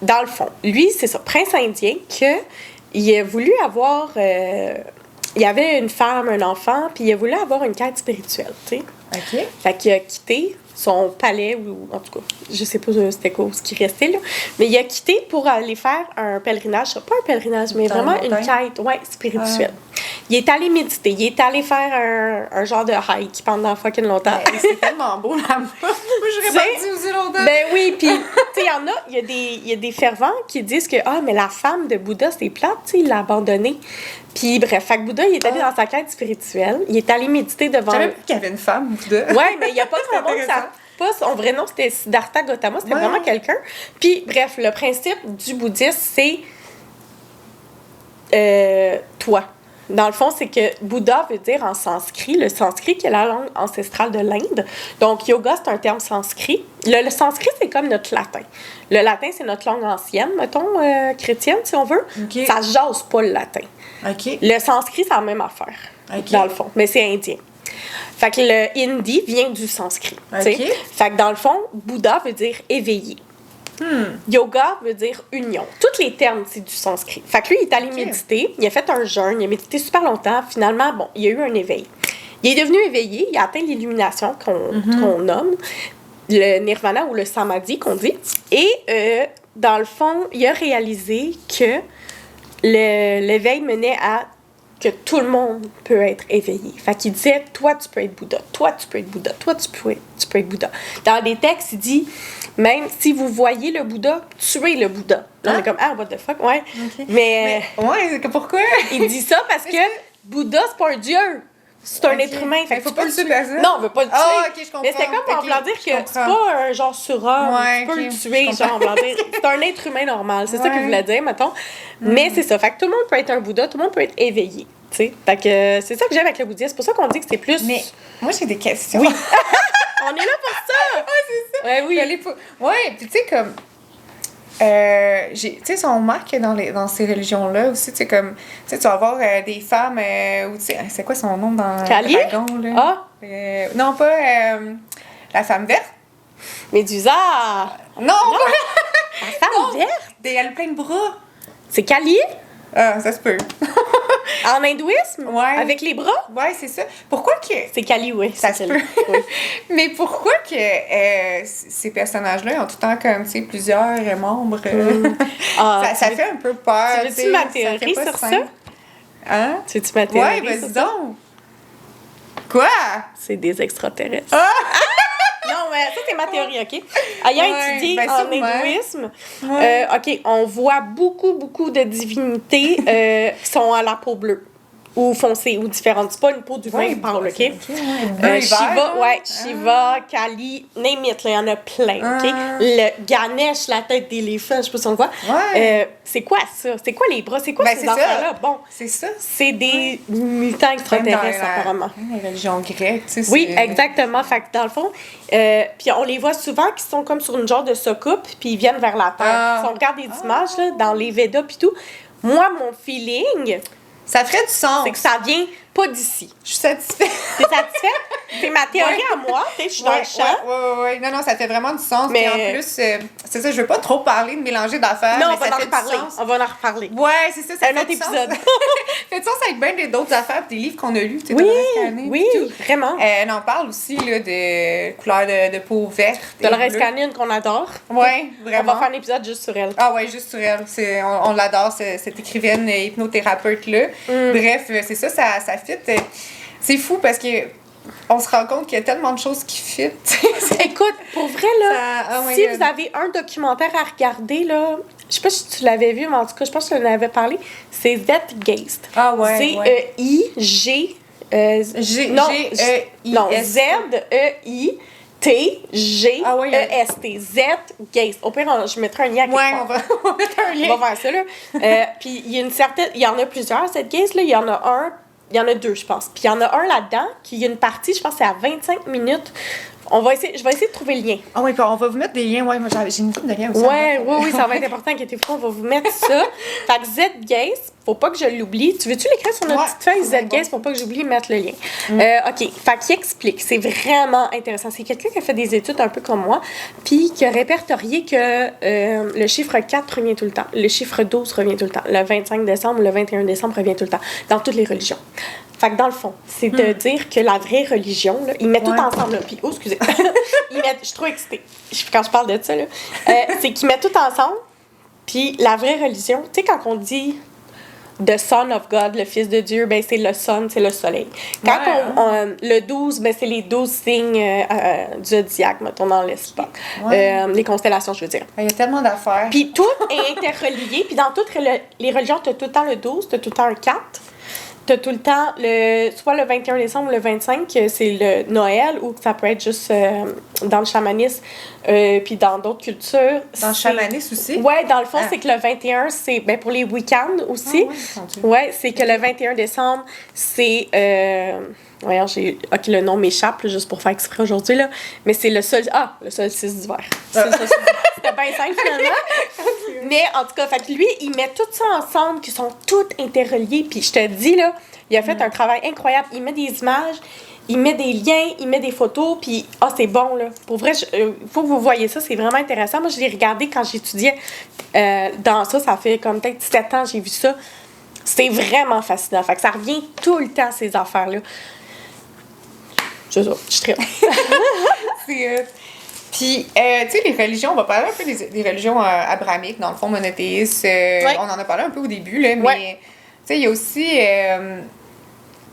Dans le fond, lui, c'est ça, prince indien, qu'il a voulu avoir... il y avait une femme, un enfant, puis il a voulu avoir une quête spirituelle, tu sais.
OK.
Fait qu'il a quitté son palais, ou en tout cas, je sais pas c'était quoi ce qui restait, là. Mais il a quitté pour aller faire un pèlerinage, pas un pèlerinage, mais
Dans
vraiment
le
une
montagne.
quête, spirituelle. Il est allé méditer, il est allé faire un genre de hike pendant fucking longtemps.
Ben, c'est tellement beau là-bas. Moi, j'aurais pas dit aussi longtemps.
Ben oui, puis, tu sais, il y a des fervents qui disent que, mais la femme de Bouddha, c'est plate, tu sais, il l'a abandonnée. Puis, bref, fait que Bouddha, il est allé dans sa quête spirituelle, il est allé méditer devant...
Je savais pas qu'il y avait une femme, Bouddha.
Ouais, mais il n'y a pas de monde que ça... Pas, son vrai nom, c'était Siddhartha Gautama, c'était vraiment quelqu'un. Puis, bref, le principe du bouddhisme, c'est toi. Dans le fond, c'est que Bouddha veut dire en sanskrit, le sanskrit qui est la langue ancestrale de l'Inde. Donc, yoga, c'est un terme sanskrit. Le sanskrit, c'est comme notre latin. Le latin, c'est notre langue ancienne, mettons, chrétienne, si on veut.
Okay.
Ça jase pas le latin.
OK.
Le sanskrit, c'est la même affaire, dans le fond, mais c'est indien. Fait que le hindi vient du sanskrit.
Okay.
Fait que dans le fond, Bouddha veut dire éveillé. Yoga veut dire union. Tous les termes, c'est du sanskrit. Fait que lui, il est allé méditer. Il a fait un jeûne. Il a médité super longtemps. Finalement, bon, il a eu un éveil. Il est devenu éveillé. Il a atteint l'illumination qu'on nomme le nirvana ou le samadhi qu'on dit. Et dans le fond, il a réalisé que l'éveil menait à que tout le monde peut être éveillé. Fait qu'il disait, toi, tu peux être Bouddha. Toi, tu peux être Bouddha. Toi, tu peux être Bouddha. Dans des textes, il dit, même si vous voyez le Bouddha, tuez le Bouddha. Là, on est comme, what the fuck, ouais.
Okay.
Mais
ouais, pourquoi?
Il dit ça parce que Bouddha, c'est pas un dieu. C'est un être humain. Fait que
faut pas le tuer personne.
Non, on veut pas le tuer.
Ah, ok, je comprends.
Mais c'était comme en voulant dire que c'est pas un genre surhomme. Tu peux le tuer, genre en voulant dire. C'est un être humain normal. C'est ça qu'il voulait dire, mettons. Mais c'est ça. Fait que tout le monde peut être un Bouddha, tout le monde peut être éveillé. T'sais. Fait que c'est ça que j'aime avec le bouddhisme. C'est pour ça qu'on dit que c'est plus.
Mais moi, j'ai des questions.
Oui. On est là pour ça.
Ouais, c'est ça.
Ouais, oui.
Ouais, puis tu sais, comme. Tu sais, si on remarque que dans ces religions-là aussi, tu sais, comme. Tu sais, tu vas avoir des femmes. Ou tu sais, c'est quoi son nom dans
Kali?
Dragon, là?
Ah.
Non, pas. La femme verte.
Médusa.
Non,
La femme verte.
Elle a plein de bras.
C'est Kali?
Ah, ça se peut.
En hindouisme?
Ouais.
Avec les bras?
Ouais, c'est ça. Pourquoi que...
C'est Kali, oui.
Ça se peut.
Oui.
Mais pourquoi que ces personnages-là ont tout le temps comme, tu sais, plusieurs membres? Ça fait un peu peur.
Tu veux-tu ma théorie sur ça?
Hein?
Tu veux-tu ma théorie
Ouais,
sur
vas-y
ça?
donc. Quoi?
C'est des extraterrestres.
Ah!
Non, mais ça, c'est ma théorie, OK? Ayant étudié
ben,
en
sûrement.
hindouisme,
Ouais.
OK, on voit beaucoup de divinités qui sont à la peau bleue ou foncée ou différente. C'est pas une peau du vin pâle, OK?
Bleu et
Shiva,
vert,
ouais, Shiva, Kali, name it, là, il y en a plein, OK? Le Ganesh, la tête d'éléphant, je sais pas si on le voit.
Ouais.
C'est quoi ça? C'est quoi les bras? C'est quoi
Ben,
ces
c'est ça.
affaires-là? Bon,
C'est ça.
c'est des mutants extraterrestres, apparemment.
Même la religion grecque, tu sais.
Oui,
c'est-
exactement. Fait que dans le fond, puis on les voit souvent qui sont comme sur une genre de soucoupe, puis ils viennent vers la terre.
Ah.
Si on regarde des images là, dans les Védas puis tout, moi, mon feeling,
Ça ferait du sens.
c'est que ça vient pas d'ici.
Je suis satisfaite.
T'es satisfaite? C'est ma théorie à moi. Tu sais, je suis dans le champ.
Ouais. Non, ça fait vraiment du sens.
Mais-
Puis en plus, c'est ça, je veux pas trop parler de mélanger d'affaires.
Non,
mais
on va
ça
en
fait
reparler.
du sens.
On va en reparler.
Ouais, c'est ça, ça
Un
fait
autre
du sens.
épisode.
Ça fait du sens avec bien d'autres affaires, puis des livres qu'on a lus, tu sais,
Oui,
Dolores Canyon,
oui,
puis tout.
vraiment.
On en parle aussi là, de couleur de peau verte. et
Dolores
bleue.
Canyon qu'on adore.
Ouais,
On
vraiment.
va faire un épisode juste sur elle.
Ah ouais, juste sur elle. On l'adore, cette écrivaine hypnothérapeute-là. Bref, c'est ça fit. C'est fou parce que on se rend compte qu'il y a tellement de choses qui fit.
Écoute, pour vrai, là,
Ça- oh my
si
God.
vous avez un documentaire à regarder, là, je sais pas si tu l'avais vu, mais en tout cas, je pense que je t'en avais parlé, c'est Zeitgeist.
Ah ouais,
Z-E-I-G... non, non, Z-E-I-T-G-E-S-T. Zeitgeist. Au pire, je mettrai un lien à quelque
Ouais,
part.
on va mettre un lien.
On va faire ça, là. Puis il y a une certaine... Il y en a plusieurs, Zeitgeist, là. Il y en a un... Il y en a deux, je pense. Puis il y en a un là-dedans qui a une partie, je pense, c'est à 25 minutes. Je vais essayer de trouver le lien.
Ah oui, puis on va vous mettre des liens. Ouais, moi j'ai une couple de liens aussi.
Oui, ça va être important, inquiétez-vous, on va vous mettre ça. Fait que Zeitgeist, faut pas que je l'oublie. Tu veux-tu l'écrire sur notre
Ouais,
petite feuille,
c'est
Zeitgeist, faut pas que j'oublie de mettre le lien. OK, fait qu'il explique, c'est vraiment intéressant. C'est quelqu'un qui a fait des études un peu comme moi, puis qui a répertorié que le chiffre 4 revient tout le temps, le chiffre 12 revient tout le temps, le 25 décembre, le 21 décembre revient tout le temps, dans toutes les religions. Fait que dans le fond, c'est de dire que la vraie religion, là, ils mettent tout ensemble, là, puis, oh, excusez, je suis trop excitée quand je parle de ça, là. C'est qu'ils mettent tout ensemble, puis la vraie religion, tu sais, quand on dit The Son of God, le Fils de Dieu, ben c'est le Sun, c'est le soleil. Quand le 12, ben c'est les 12 signes du zodiaque, mettons, dans l'espace. Les constellations, je veux dire.
Il y a tellement d'affaires.
Puis tout est interrelié, puis dans toutes les religions, tu as tout le temps le 12, tu as tout le temps un 4. T'as tout le temps, soit le 21 décembre ou le 25, c'est le Noël, ou ça peut être juste dans le chamanisme, puis dans d'autres cultures.
Dans le chamanisme aussi?
Ouais, dans le fond, c'est que le 21, c'est pour les week-ends aussi. Ouais, c'est que le 21 décembre, c'est... voyons, OK, le nom m'échappe, là, juste pour faire exprès aujourd'hui, là. Mais c'est le solstice d'hiver. C'était bien simple, finalement. Mais en tout cas, fait que lui, il met tout ça ensemble, qui sont toutes interreliées. Puis je te dis, là, il a fait un travail incroyable. Il met des images, il met des liens, il met des photos, puis c'est bon, là. Pour vrai, il faut que vous voyez ça, c'est vraiment intéressant. Moi, je l'ai regardé quand j'étudiais dans ça fait comme peut-être 17 ans, j'ai vu ça. C'était vraiment fascinant. Fait que ça revient tout le temps, ces affaires-là. C'est ça, je suis très...
Puis, tu sais, les religions, on va parler un peu des religions abrahamiques, dans le fond, monothéistes. On en a parlé un peu au début, là, mais tu sais, il y a aussi... tu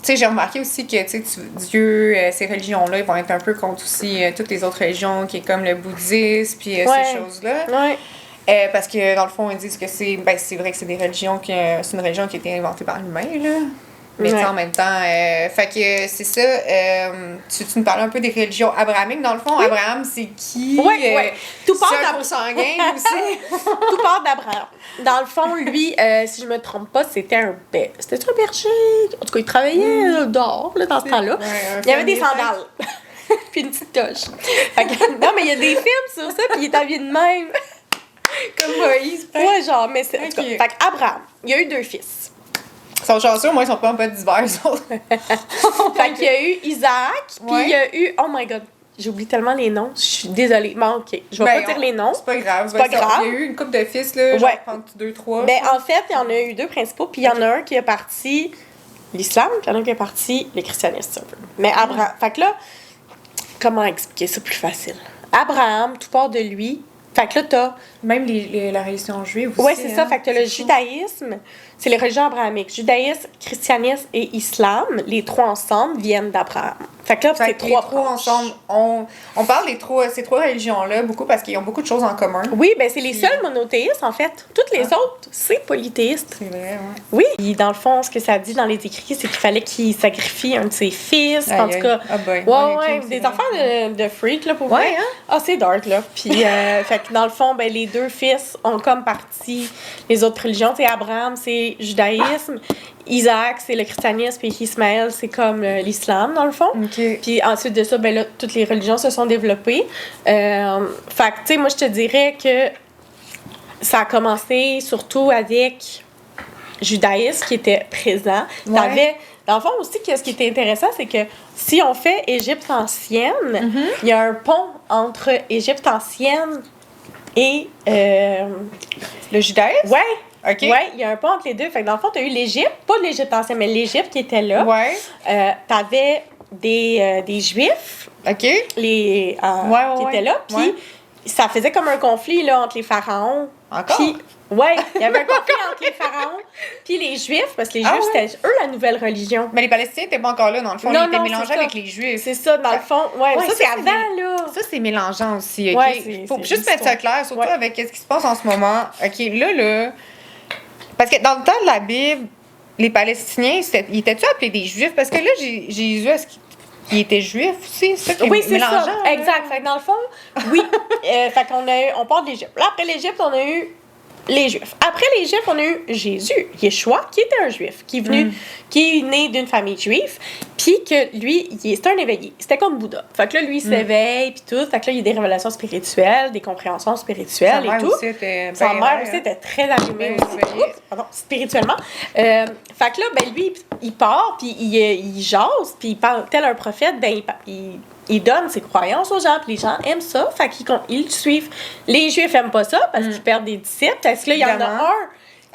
sais, j'ai remarqué aussi que, tu sais, Dieu, ces religions-là, ils vont être un peu contre aussi toutes les autres religions, qui est comme le bouddhisme, puis ces choses-là.
Ouais.
Parce que, dans le fond, ils disent que c'est vrai que c'est des religions c'est une religion qui a été inventée par l'humain, là. Mais en même temps, fait que c'est ça. Tu nous parlais un peu des religions abrahamiques. Dans le fond, Abraham, c'est qui?
Tout part
c'est un consanguin aussi.
Tout part d'Abraham. Dans le fond, lui, si je me trompe pas, c'était un berger. En tout cas, il travaillait dehors, là, dans ce temps-là. Il y avait des sandales. Puis une petite coche. Non, mais il y a des films sur ça, puis il est habillé de même.
Comme Moïse.
Ouais, genre, mais c'est... En tout cas, fait qu'Abraham, il y a eu 2 fils.
Ils sont chanceux, moi, ils sont pas en bas d'hiver, eux autres.
Fait qu'il y a eu Isaac, puis il y a eu... Oh my God, j'oublie tellement les noms. Je suis désolée. Mais OK, je vais pas dire les noms.
C'est pas grave.
C'est pas grave.
Il y a eu une couple de fils, là. Je vais prendre 2, 3.
Ben, en fait, il y en a eu 2 principaux, puis il y en a un qui est parti l'islam, puis il y en a un qui est parti le christianisme, un peu. Mais Abraham... Fait que là, comment expliquer ça plus facile? Abraham, tout part de lui, Fait que là, t'as...
Même la religion juive aussi.
Oui, c'est ça. Fait que t'as le
fou.
judaïsme, c'est les religions abrahamiques. Judaïsme, christianisme et islam, les trois ensemble viennent d'Abraham. Fait que là,
Fait
c'est
que les trois ensemble, on parle ces trois religions-là beaucoup parce qu'ils ont beaucoup de choses en commun.
Oui, ben c'est les seuls monothéistes, en fait. Toutes les autres, c'est polythéiste.
C'est vrai,
Oui. Puis dans le fond, ce que ça dit dans les écrits, c'est qu'il fallait qu'il sacrifie un de ses fils. En tout cas, des affaires de freak, là, pour vrai.
Hein?
Ah, c'est dark, là. Puis, fait que dans le fond, ben, les deux fils ont comme partie les autres religions. Tu sais, Abraham, c'est judaïsme. Isaac, c'est le christianisme, puis Ismaël, c'est comme l'islam, dans le fond.
OK.
Puis ensuite de ça, ben là, toutes les religions se sont développées. Fait que, tu sais, moi, je te dirais que ça a commencé surtout avec judaïsme qui était présent.
Ouais.
T'avais, dans le fond aussi, ce qui était intéressant, c'est que si on fait Égypte ancienne, il y a un pont entre Égypte ancienne et...
Le judaïsme?
Ouais.
OK.
Ouais, il y a un pont entre les deux. Fait que dans le fond, tu as eu l'Égypte, pas l'Égypte ancienne, mais l'Égypte qui était là.
Ouais.
T'avais des Juifs
OK.
qui étaient là. Puis ça faisait comme un conflit là, entre les pharaons.
Encore?
Puis, ouais, il y avait un conflit entre les pharaons puis les Juifs, parce que les Juifs, c'était eux la nouvelle religion.
Mais les Palestiniens n'étaient pas encore là, dans le fond. Ils étaient mélangés avec les Juifs.
C'est ça, dans le fond. Ouais, ça, c'est avant, là.
Ça, c'est mélangeant aussi, OK?
Ouais,
faut juste mettre ça clair, surtout avec ce qui se passe en ce moment. OK, là... Parce que dans le temps de la Bible, les Palestiniens, ils étaient-tu appelés des Juifs? Parce que là, Jésus, est-ce qu'il était juif aussi? C'est ça qui est
oui, c'est
mélangeant,
ça.
là.
Exact. Fait que dans le fond, oui. Fait qu'on on part de l'Égypte. Là, après l'Égypte, on a eu les Juifs. Après l'Égypte, on a eu Jésus, Yeshua, qui était un Juif, qui est né d'une famille juive, puis que lui, c'était un éveillé. C'était comme Bouddha. Fait que là, lui, il s'éveille, puis tout. Fait que là, il y a des révélations spirituelles, des compréhensions spirituelles et tout. Sa mère aussi était très allumée spirituellement. Fait que là, ben lui, il part, puis il jase, puis il parle tel un prophète, ben il donne ses croyances aux gens, puis les gens aiment ça, fait qu'ils le suivent. Les Juifs aiment pas ça, parce qu'ils perdent des disciples, parce que là, il y en a un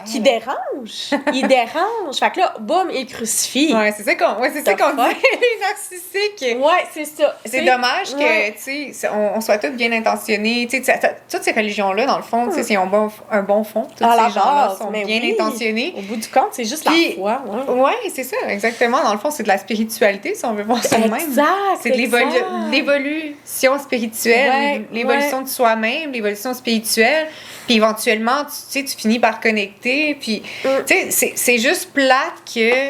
qui dérange. Il dérange. Fait que là, boum, il crucifie.
Ouais, c'est ça qu'on dit, les narcissiques.
Ouais, c'est ça.
C'est dommage que, tu sais, on soit tous bien intentionnés. Tu sais, toutes ces religions-là, dans le fond, tu sais, c'est un bon fond. Tous ces gens-là sont bien intentionnés.
Au bout du compte, c'est juste la foi.
Ouais, c'est ça, exactement. Dans le fond, c'est de la spiritualité, si on veut voir ça de même.
Exact.
C'est de l'évolution spirituelle, l'évolution de soi-même, l'évolution spirituelle. Puis éventuellement, tu finis par connecter. Puis, tu sais, c'est juste plate que,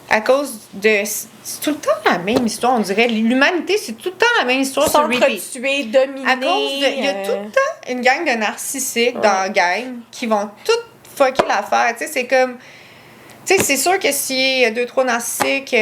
à cause de... C'est tout le temps la même histoire, on dirait. L'humanité, c'est tout le temps la même histoire sur repeat.
S'entretuer, dominer.
À cause il y a tout le temps une gang de narcissiques dans la gang qui vont tout fucker l'affaire. Tu sais, c'est comme... Tu sais, c'est sûr que s'il y a 2-3 narcissiques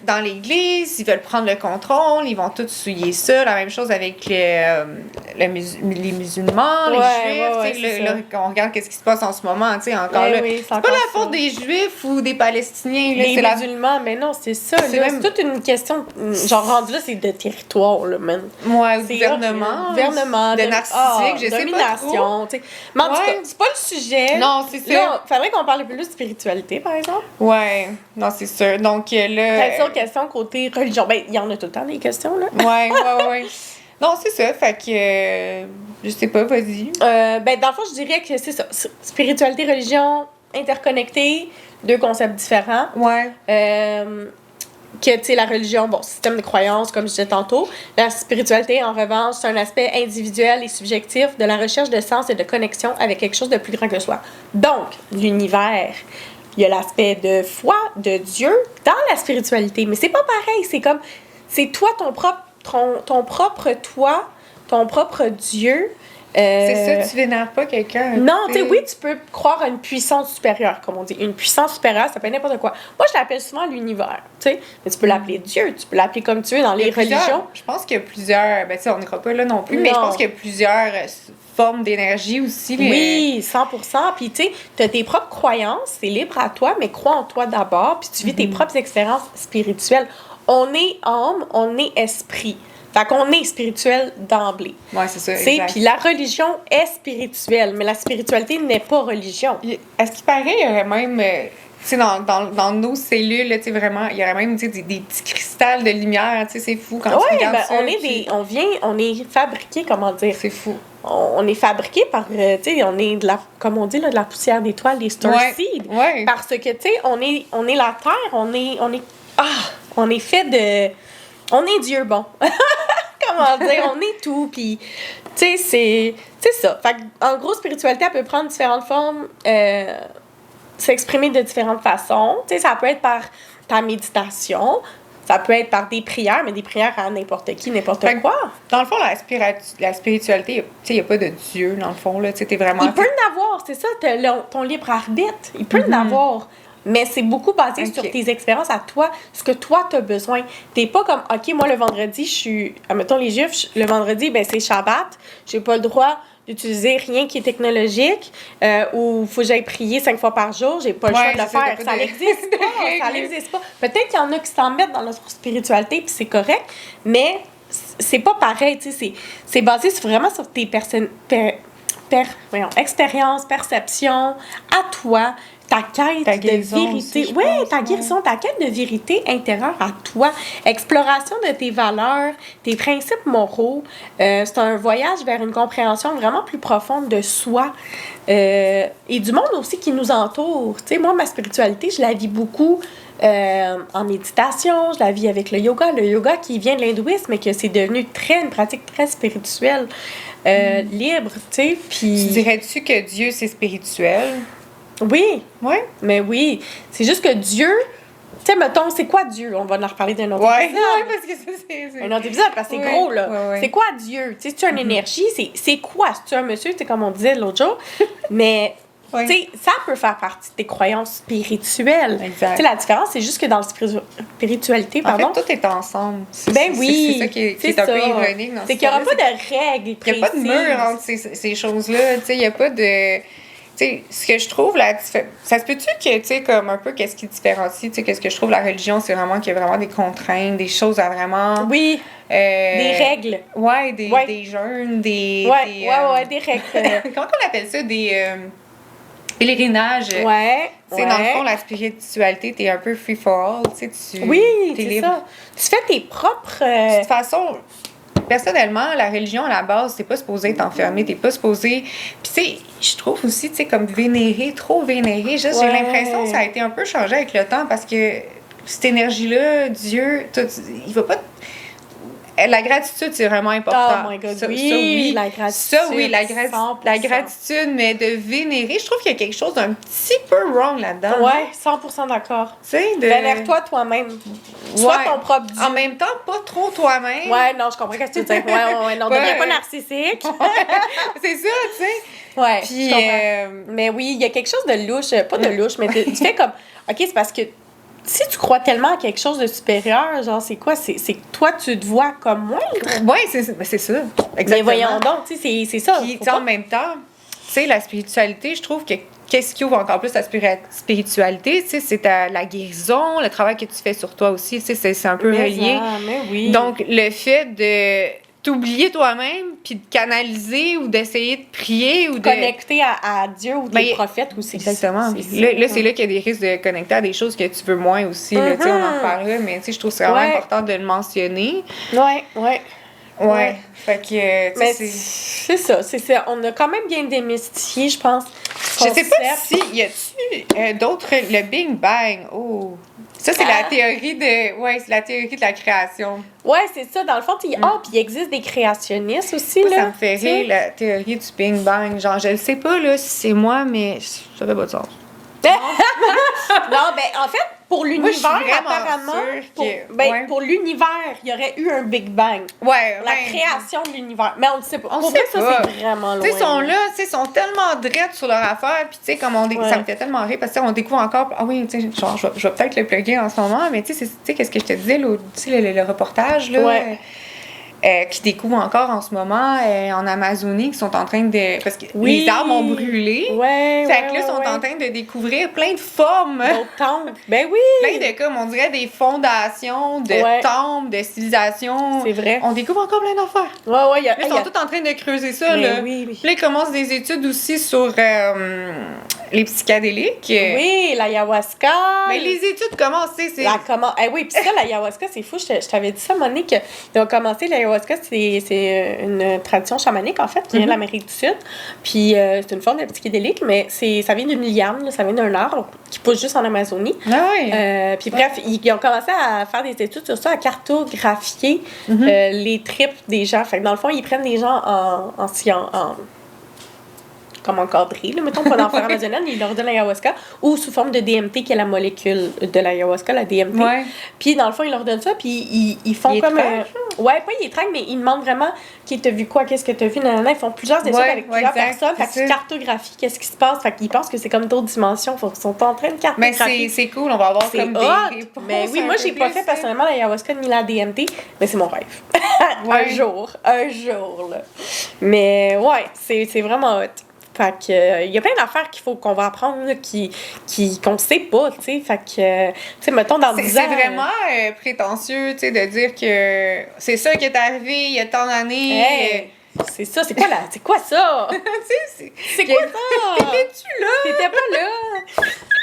dans l'église, ils veulent prendre le contrôle, ils vont tous souiller ça. La même chose avec les musulmans, les juifs. Là, on regarde ce qui se passe en ce moment. Tu sais, encore là. C'est pas la faute des juifs ou des palestiniens. Là,
les musulmans, mais non, c'est ça. C'est toute une question. Genre, rendu là, c'est de territoire, là, man.
Ouais, gouvernement.
De
narcissique, je sais pas trop.
Mais en tout cas, c'est pas le sujet.
Non, c'est ça.
Là, faudrait qu'on parle plus de spiritualité, par exemple.
Ouais, non, c'est sûr. Donc là.
Quelles sont les questions côté religion? Ben, il y en a tout le temps des questions, là.
Ouais. Non, c'est ça. Fait que. Je sais pas, vas-y.
Ben, dans le fond, je dirais que c'est ça. Spiritualité, religion, interconnectés, deux concepts différents.
Ouais.
Que, tu sais, la religion, bon, système de croyance, comme je disais tantôt. La spiritualité, en revanche, c'est un aspect individuel et subjectif de la recherche de sens et de connexion avec quelque chose de plus grand que soi. Donc, l'univers, il y a l'aspect de foi, de Dieu, dans la spiritualité. Mais c'est pas pareil. C'est comme, c'est toi, ton propre toi, ton propre Dieu.
C'est ça, tu vénères pas quelqu'un.
Non, tu sais, oui, tu peux croire à une puissance supérieure, comme on dit. Une puissance supérieure, ça peut être n'importe quoi. Moi, je l'appelle souvent l'univers, tu sais. Mais tu peux l'appeler Dieu, tu peux l'appeler comme tu veux dans les religions.
Je pense qu'il y a plusieurs... Ben, tu sais, on n'ira pas là non plus, mais je pense qu'il y a plusieurs formes d'énergie aussi.
Oui, 100%. Puis, tu sais, tu as tes propres croyances, c'est libre à toi, mais crois en toi d'abord, puis tu vis tes propres expériences spirituelles. On est âme, on est esprit. Fait qu'on est spirituel d'emblée.
Oui, c'est ça, exact.
Puis la religion est spirituelle, mais la spiritualité n'est pas religion.
À ce qui paraît, il y aurait même... tu sais, dans nos cellules, tu sais, vraiment, il y aurait même, tu sais, des petits cristals de lumière, tu sais, c'est fou quand tu regardes ça.
On est fabriqué, comment dire?
C'est fou.
on est fabriqué par, tu sais, on est comme on dit, là, de la poussière d'étoiles, des star seeds.
Ouais.
Parce que, tu sais, on est la Terre, on est fait de... On est Dieu, bon. Comment dire? On est tout, puis, tu sais, c'est ça. Fait en gros, spiritualité, elle peut prendre différentes formes, s'exprimer de différentes façons. Tu sais, ça peut être par ta méditation, ça peut être par des prières, mais des prières à n'importe qui, n'importe quoi.
Dans le fond, la spiritualité, tu sais, il n'y a pas de Dieu, dans le fond, là. Tu sais, t'es vraiment...
Il peut en avoir, c'est ça, ton libre arbitre. Il peut en avoir. Mais c'est beaucoup basé sur tes expériences à toi, ce que toi, tu as besoin. T'es pas comme, OK, moi, le vendredi, je suis... Admettons, les Juifs, le vendredi, ben c'est Shabbat. J'ai pas le droit d'utiliser rien qui est technologique ou il faut que j'aille prier 5 fois par jour. J'ai pas le choix de le faire. Ça n'existe pas. Ça n'existe pas. Peut-être qu'il y en a qui s'en mettent dans notre spiritualité, puis c'est correct, mais c'est pas pareil. Tu sais, c'est basé vraiment sur tes expériences, perceptions, à toi, ta quête de vérité. Oui, ta guérison, ta quête de vérité intérieure à toi. Exploration de tes valeurs, tes principes moraux. C'est un voyage vers une compréhension vraiment plus profonde de soi et du monde aussi qui nous entoure. Tu sais, moi, ma spiritualité, je la vis beaucoup en méditation, je la vis avec le yoga qui vient de l'hindouisme, mais que c'est devenu une pratique très spirituelle, libre, tu sais. Puis...
Tu dirais-tu que Dieu, c'est spirituel?
Oui.
Oui?
Mais oui. C'est juste que Dieu... Tu sais, mettons, c'est quoi Dieu? On va en reparler d'un autre épisode.
Oui, parce que ça, c'est...
Un autre épisode, parce que c'est gros, là.
Ouais.
C'est quoi Dieu? Tu sais, c'est une énergie? C'est quoi? C'est un monsieur? C'est comme on disait l'autre jour. Mais... Tu sais, ça peut faire partie de tes croyances spirituelles.
Exact.
Tu sais, la différence, c'est juste que dans la spiritualité, pardon...
En fait, tout est ensemble.
Oui.
C'est ça qui est un peu ironique dans
c'est qu'il n'y aura pas de règles précises.
Il n'y a pas de mur entre ces choses-là. Tu sais, il n'y a pas de... Tu sais, ce que je trouve, ça se peut-tu que, tu sais, comme un peu, qu'est-ce qui différencie, tu sais, qu'est-ce que je trouve la religion, c'est vraiment qu'il y a vraiment des contraintes, des choses à vraiment...
Oui, des règles.
Ouais, des jeûnes, des
règles.
Comment on appelle ça? Des pèlerinages.
Ouais.
C'est dans le fond, la spiritualité, t'es un peu free for all, tu sais,
t'es
libre.
Ça. Tu fais tes propres...
De toute façon... Personnellement, la religion, à la base, t'es pas supposé être enfermé, t'es pas supposé... Puis tu sais, je trouve aussi, tu sais, comme trop vénérer, juste, j'ai l'impression que ça a été un peu changé avec le temps parce que cette énergie-là, Dieu, il va pas... La gratitude, c'est vraiment important.
Oh my God,
ça,
oui, la gratitude.
La gratitude, mais de vénérer, je trouve qu'il y a quelque chose d'un petit peu wrong là-dedans.
Ouais, 100% d'accord.
Tu sais,
Vénère-toi toi-même. Sois ton propre Dieu.
En même temps, pas trop toi-même.
Ouais, non, je comprends ce que tu veux dire. Ouais, non, deviens pas narcissique.
C'est ça, tu sais.
Ouais,
puis,
mais oui, il y a quelque chose de louche, pas de louche, mais tu fais comme, OK, c'est parce que si tu crois tellement à quelque chose de supérieur, genre, c'est quoi? C'est que toi, tu te vois comme moindre.
Oui, c'est ça. Exactement.
Mais voyons donc, tu sais, c'est ça.
Puis, en même temps, tu sais, la spiritualité, je trouve que qu'est-ce qui ouvre encore plus la spiritualité, tu sais, c'est la guérison, le travail que tu fais sur toi aussi, tu sais, c'est un peu relié.
Mais oui.
Donc, le fait de t'oublier toi-même, puis de canaliser ou d'essayer de prier ou de...
Connecter à Dieu ou des prophètes aussi.
Exactement. Là, c'est là qu'il y a des risques de connecter à des choses que tu veux moins aussi. Là, tu sais, on en reparlera, mais tu sais, je trouve que c'est vraiment important de le mentionner. Ouais. Fait que,
mais c'est ça. On a quand même bien démystifié, je pense.
Je sais pas si y a-tu d'autres... Le Big Bang, ça, c'est la théorie de... Ouais, c'est la théorie de la création.
Ouais, c'est ça. Dans le fond, puis il existe des créationnistes aussi, là.
Ça me fait rire, la théorie du Big Bang. Genre, je ne sais pas, là, si c'est moi, mais ça fait pas de sens.
Non, ben, en fait, pour l'univers, apparemment, pour l'univers, il y aurait eu un Big Bang.
Ouais,
la création de l'univers. Mais on ne sait pas.
On sait
ça, c'est vraiment loin.
Tu sais, ils sont tellement drettes sur leur affaire, puis tu sais, comme ça me fait tellement rire, parce que on découvre encore, tu sais, genre, je vais peut-être le plugger en ce moment, mais tu sais, qu'est-ce que je te disais, tu sais, le reportage, là, qui découvrent encore en ce moment en Amazonie, qui sont en train de... Parce que les arbres ont brûlé. Fait que là, ils sont en train de découvrir plein de formes.
D'autres temples. Ben oui!
Plein de, comme on dirait, des fondations de temples, de civilisations.
C'est vrai.
On découvre encore plein d'affaires.
Là,
ils sont tous en train de creuser ça, là.
Oui.
Puis là, ils commencent des études aussi sur les psychédéliques.
Oui, l'ayahuasca.
Mais les études commencent, c'est...
Oui, puis ça, l'ayahuasca, c'est fou. Je t'avais dit ça, Monique. Ils ont commencé, l'ayahuasca, c'est une tradition chamanique, en fait, qui vient de l'Amérique du Sud. Puis c'est une forme de psychédélique, mais ça vient d'une liane, ça vient d'un arbre qui pousse juste en Amazonie.
Ah oui.
Puis bref, ils ont commencé à faire des études sur ça, à cartographier les tripes des gens. Fait que dans le fond, ils prennent des gens comme encadrés, là, mettons, pas dans le forêt amazonienne, ils leur donnent l'ayahuasca, ou sous forme de DMT, qui est la molécule de l'ayahuasca, la DMT.
Ouais.
Puis, dans le fond, ils leur donnent ça, puis ils font
ils
comme...
ouais,
pas ils traquent, mais ils demandent vraiment qui t'as vu quoi, qu'est-ce que t'as vu, nanana. Ils font plusieurs études avec plusieurs personnes, fait qu'ils cartographient qu'est-ce qui se passe, fait qu'ils pensent que c'est comme d'autres dimensions, ils sont en train de cartographier.
Mais c'est cool, on va avoir comme des réponses.
Mais oui, moi, j'ai pas fait personnellement l'ayahuasca ni la DMT, mais c'est mon rêve. Un jour, là. Mais ouais, c'est vraiment hot. Fait que, y a plein d'affaires qu'on va apprendre, là, qu'on sait pas, tu sais. Fait que, tu sais, mettons, dans 10 ans...
C'est vraiment prétentieux, tu sais, de dire que c'est ça qui est arrivé il y a tant d'années.
Hey, c'est ça, c'est quoi ça? C'est quoi ça?
T'étais-tu là?
T'étais pas là?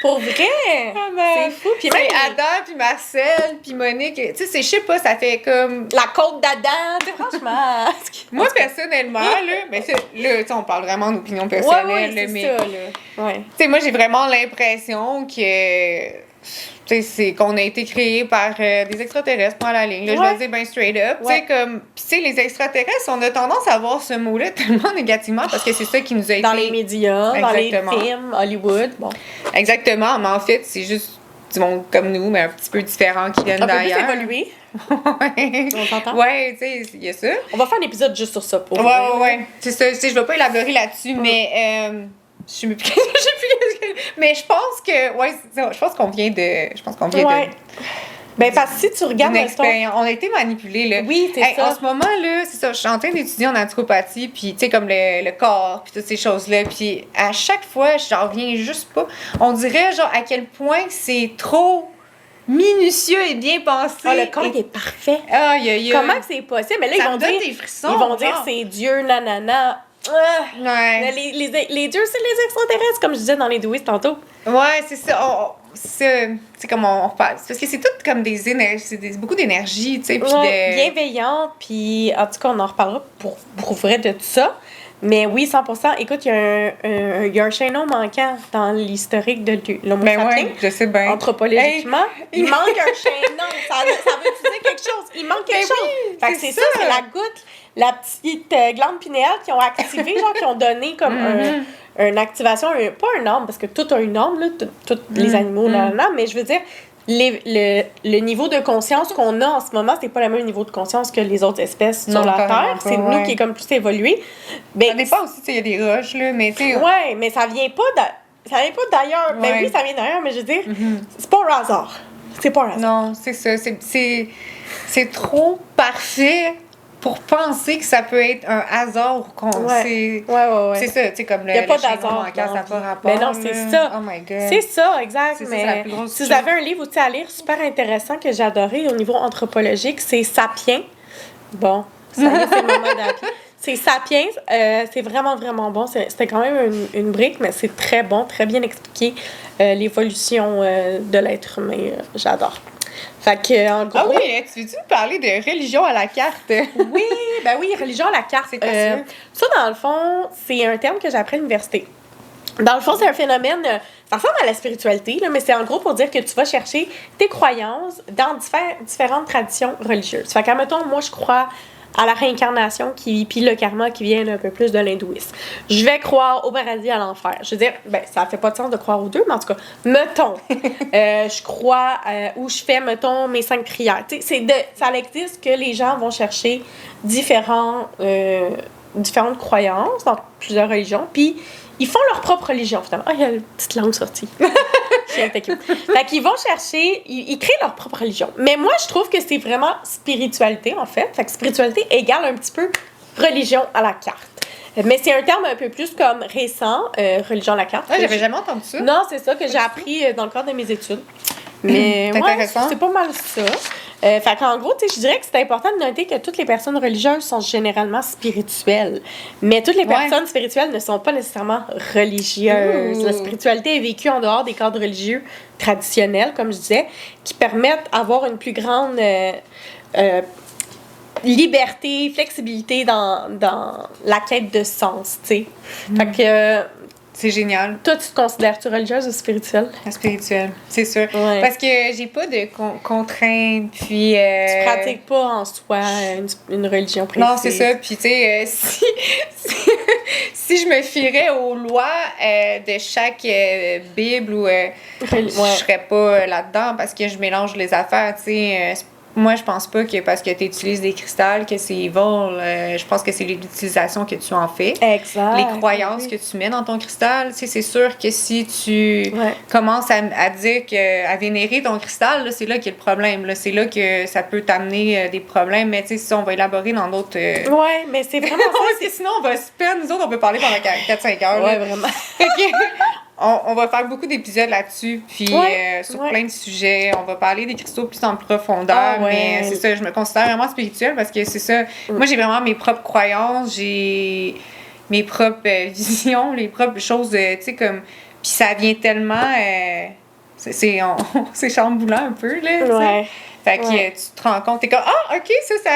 Pour vrai? C'est fou. Puis
même Adam, puis Marcel, puis Monique, tu sais, je sais pas, ça fait comme...
La côte d'Adam, tu sais, franchement.
Moi, personnellement, là, mais là, tu sais, on parle vraiment d'opinion personnelle,
ouais,
mais...
ça, là. Ouais.
Tu sais, moi, j'ai vraiment l'impression que... c'est qu'on a été créé par des extraterrestres, pour la ligne. Là, je vais le dire bien straight up. Tu sais, comme... Puis, tu sais, les extraterrestres, on a tendance à voir ce mot-là tellement négativement parce que c'est ça qui nous a été...
Dans les médias, dans les films, Hollywood, bon.
Exactement, mais en fait, c'est juste du monde comme nous, mais un petit peu différent qui viennent d'ailleurs.
Un peu plus évolué.
Ouais.
On s'entend?
Ouais, tu sais, il y a ça.
On va faire un épisode juste sur ça, pour
Ouais. C'est ça, tu sais, je vais pas élaborer là-dessus, mais... je sais plus mais je pense que je pense qu'on vient de
ben parce que si tu regardes
on a été manipulés là.
Oui, c'est ça.
En ce moment là, c'est ça, je suis en train d'étudier en naturopathie puis tu sais comme le corps puis toutes ces choses-là puis à chaque fois, j'en reviens juste pas. On dirait genre à quel point c'est trop minutieux et bien pensé.
Le corps il est parfait. Comment c'est possible? Mais là
ça ils vont
dire c'est Dieu nanana.
Ouais.
Les dieux, c'est les extraterrestres, comme je disais dans les douistes tantôt.
Ouais, c'est ça. C'est comme on reparle. C'est parce que c'est tout comme des énergies, beaucoup d'énergie, tu sais.
Bienveillant, puis en tout cas, on en reparlera pour vrai de tout ça. Mais oui, 100%. Écoute, il y a un chaînon manquant dans l'historique de l'Homo sapiens.
Ouais, je sais bien.
Anthropologiquement. Il manque un chaînon. Ça veut dire quelque chose. Il manque quelque chose.
Oui,
fait que c'est ça, c'est la goutte, la petite glande pinéale qui ont activé, genre, qui ont donné comme une activation, pas un ordre, parce que tout a une ordre, là, tous les animaux, mais je veux dire, le niveau de conscience qu'on a en ce moment, c'est pas le même niveau de conscience que les autres espèces sur la Terre. C'est nous qui est comme plus évolué.
Ça dépend aussi, il y a des roches, là, mais tu sais...
Ouais, mais ça vient pas d'ailleurs. Ouais. Ben oui, ça vient d'ailleurs, mais je veux dire, c'est pas un hasard. C'est pas un hasard.
Non, c'est ça. C'est trop parfait pour penser que ça peut être un hasard ou qu'on
ouais.
C'est ça, tu sais, comme le...
Il n'y a pas d'hasard.
Ça n'a pas rapport.
Mais non, c'est ça.
Oh my God.
C'est ça, exact.
C'est
mais
ça, la plus grosse
si vous avez un livre aussi à lire super intéressant que j'ai adoré au niveau anthropologique, c'est Sapiens. Bon, ça y est, c'est le moment d'appeler. C'est Sapiens. C'est vraiment, vraiment bon. C'était quand même une brique, mais c'est très bon, très bien expliqué. L'évolution de l'être humain, j'adore. Fait que, en gros...
Ah oui, tu veux-tu me parler de religion à la carte?
Oui, ben oui, religion à la carte.
C'est quoi ça?
Ça, dans le fond, c'est un terme que j'ai appris à l'université. Dans le fond, c'est un phénomène... ça ressemble à la spiritualité, là, mais c'est en gros pour dire que tu vas chercher tes croyances dans différentes traditions religieuses. Fait qu'admettons, moi, je crois à la réincarnation puis le karma qui vient un peu plus de l'hindouisme. Je vais croire au paradis, à l'enfer. Je veux dire, ben, ça fait pas de sens de croire aux deux, mais en tout cas, mettons, je crois où je fais, mettons, mes 5 prières. Tu sais, ça existe que les gens vont chercher différentes croyances dans plusieurs religions, puis ils font leur propre religion, finalement. Ah, il y a une petite langue sortie. Fait qu'ils vont chercher, ils créent leur propre religion. Mais moi, je trouve que c'est vraiment spiritualité, en fait. Fait que spiritualité égale un petit peu religion à la carte. Mais c'est un terme un peu plus comme récent, religion à la carte.
J'avais jamais entendu ça.
Non, c'est ça que j'ai appris dans le cadre de mes études. Mais
c'est intéressant.
C'est pas mal ça. Fait qu'en gros, tu sais, je dirais que c'est important de noter que toutes les personnes religieuses sont généralement spirituelles. Mais toutes les personnes spirituelles ne sont pas nécessairement religieuses. La spiritualité est vécue en dehors des cadres religieux traditionnels, comme je disais, qui permettent d'avoir une plus grande liberté, flexibilité dans la quête de sens, tu sais. Fait que...
c'est génial.
Toi, tu te considères-tu religieuse ou spirituelle?
Spirituelle, c'est sûr.
Ouais.
Parce que j'ai pas de contraintes, puis...
Tu pratiques pas en soi une religion précise.
Non, c'est ça. Puis, tu sais, si je me fierais aux lois de chaque Bible, ou je serais pas là-dedans parce que je mélange les affaires, tu sais. Moi, je pense pas que parce que tu utilises des cristals que c'est evil. Je pense que c'est l'utilisation que tu en fais.
Exact.
Les croyances que tu mets dans ton cristal. Tu sais, c'est sûr que si tu commences à dire à vénérer ton cristal, là, c'est là qu'il y a le problème. Là. C'est là que ça peut t'amener des problèmes. Mais tu sais, si on va élaborer dans d'autres...
Ouais, mais c'est vraiment ça.
Parce que sinon, on va se perdre. Nous autres, on peut parler pendant 4-5 heures.
Ouais,
là.
vraiment.
On va faire beaucoup d'épisodes là-dessus, puis sur plein de sujets. On va parler des cristaux plus en profondeur, mais c'est ça, je me considère vraiment spirituelle parce que c'est ça. Moi, j'ai vraiment mes propres croyances, j'ai mes propres visions, les propres choses, tu sais, comme... Puis ça vient tellement... c'est chamboulant un peu, là, tu sais. Fait que tu te rends compte, t'es comme, OK, ça,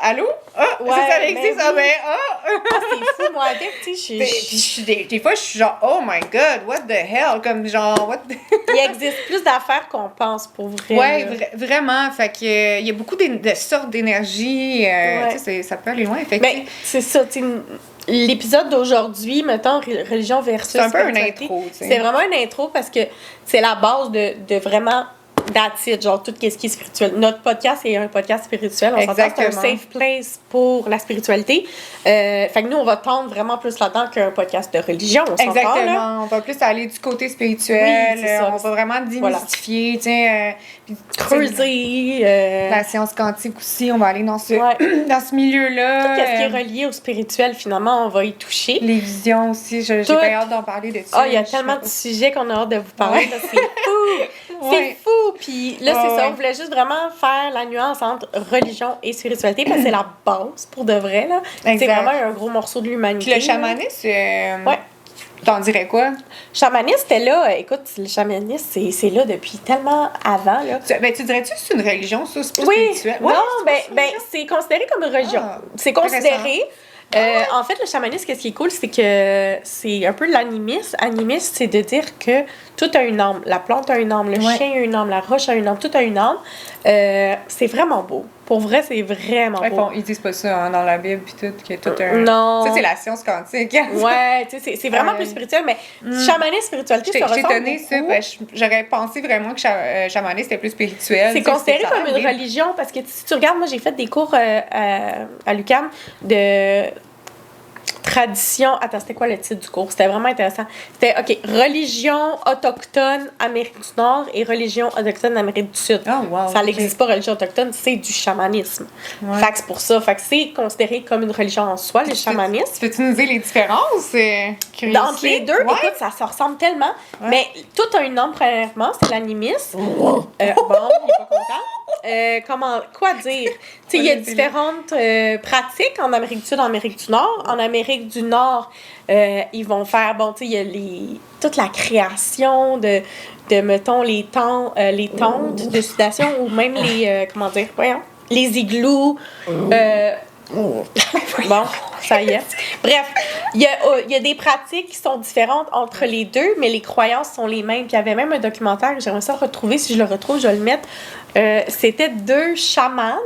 allô? Ça existe,
c'est fou, moi, tu sais,
des fois, je suis genre, oh my God, what the hell? Comme genre, what the...
Il existe plus d'affaires qu'on pense, pour vrai.
Ouais, vraiment. Fait que, il y a beaucoup de sortes d'énergie. Tu sais, ça peut aller loin. Fait que,
mais c'est ça, tu sais, l'épisode d'aujourd'hui, mettons, religion versus...
C'est un peu une intro, tu sais.
C'est vraiment une intro parce que c'est la base de vraiment... That's it, genre tout ce qui est spirituel. Notre podcast est un podcast spirituel. On s'entend, c'est un safe place pour la spiritualité. Fait que nous, on va tendre vraiment plus là-dedans qu'un podcast de religion. On s'entend,
exactement.
Là.
On va plus aller du côté spirituel.
Oui, ça.
On va vraiment démystifier,
creuser.
La science quantique aussi, on va aller dans ce, dans ce milieu-là.
Tout ce qui est relié au spirituel, finalement, on va y toucher.
Les visions aussi, j'ai bien hâte d'en parler de ça.
Il y a tellement de sujets qu'on a hâte de vous parler. Là, c'est fou! C'est fou! Puis là, c'est ça, on voulait juste vraiment faire la nuance entre religion et spiritualité parce que c'est la base, pour de vrai. Là. C'est vraiment un gros morceau de l'humanité.
Puis le chamanisme, t'en dirais quoi?
Chamanisme, c'était là. Écoute, le chamanisme, c'est là depuis tellement avant. Là.
Tu dirais-tu que c'est une religion, ça? C'est pas spirituel?
Non, c'est considéré comme une religion. C'est considéré... en fait, le chamanisme, ce qui est cool, c'est que c'est un peu l'animisme. Animisme, c'est de dire que tout a une âme. La plante a une âme, le chien a une âme, la roche a une âme, tout a une âme. C'est vraiment beau. Pour vrai, c'est vraiment beau.
Ils disent pas ça dans la Bible, puis tout, que tout un...
Non.
Ça, c'est la science quantique.
Ouais, tu sais, c'est vraiment plus spirituel, mais chamanisme, spiritualité, ça ressemble beaucoup.
Je t'ai donné ça, j'aurais pensé vraiment que chamanisme était plus spirituel.
C'est considéré comme une religion, parce que si tu regardes, moi, j'ai fait des cours à l'UQAM de... tradition... Attends, c'était quoi le titre du cours? C'était vraiment intéressant. C'était, OK, religion autochtone Amérique du Nord et religion autochtone Amérique du Sud.
Oh, wow,
ça n'existe pas, religion autochtone, c'est du chamanisme.
Ouais.
Fait que c'est pour ça. Fait que c'est considéré comme une religion en soi, le chamanisme.
Peux-tu nous dire les différences?
Entre les deux, écoute, ça se ressemble tellement. Ouais. Mais tout a une âme, premièrement, c'est l'animisme. Bon, il n'est pas content. Quoi dire? Il y a différentes pratiques en Amérique du Sud, en Amérique du Nord. En Amérique du Nord, ils vont faire, il y a toute la création de mettons, les tentes de sudation ou même les igloos. Bon, ça y est. Bref, il y a des pratiques qui sont différentes entre les deux, mais les croyances sont les mêmes. Puis il y avait même un documentaire que j'aimerais ça retrouver. Si je le retrouve, je vais le mettre. C'était 2 chamans.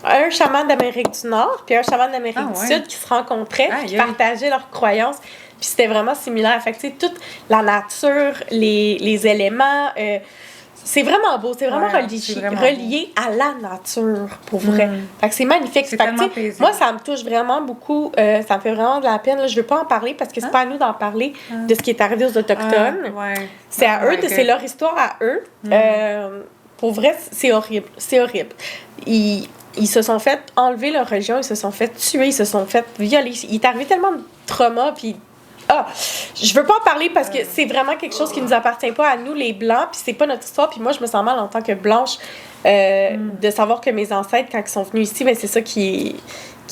Un chaman d'Amérique du Nord puis un chaman d'Amérique du Sud qui se rencontraient, qui partageaient leurs croyances. Puis c'était vraiment similaire. Fait que, tu sais, toute la nature, les éléments... c'est vraiment beau, c'est vraiment relié à la nature, pour vrai. Fait que c'est magnifique.
C'est tellement plaisant.
Moi, ça me touche vraiment beaucoup. Ça me fait vraiment de la peine. Là, je veux pas en parler parce que c'est pas à nous d'en parler de ce qui est arrivé aux Autochtones. C'est à eux, c'est leur histoire à eux. Pour vrai, c'est horrible. C'est horrible. Ils se sont fait enlever leur religion, ils se sont fait tuer, ils se sont fait violer. Il est arrivé tellement de trauma, puis je veux pas en parler parce que c'est vraiment quelque chose qui nous appartient pas à nous, les Blancs, puis c'est pas notre histoire. Puis moi, je me sens mal en tant que Blanche de savoir que mes ancêtres, quand ils sont venus ici, ben c'est ça qui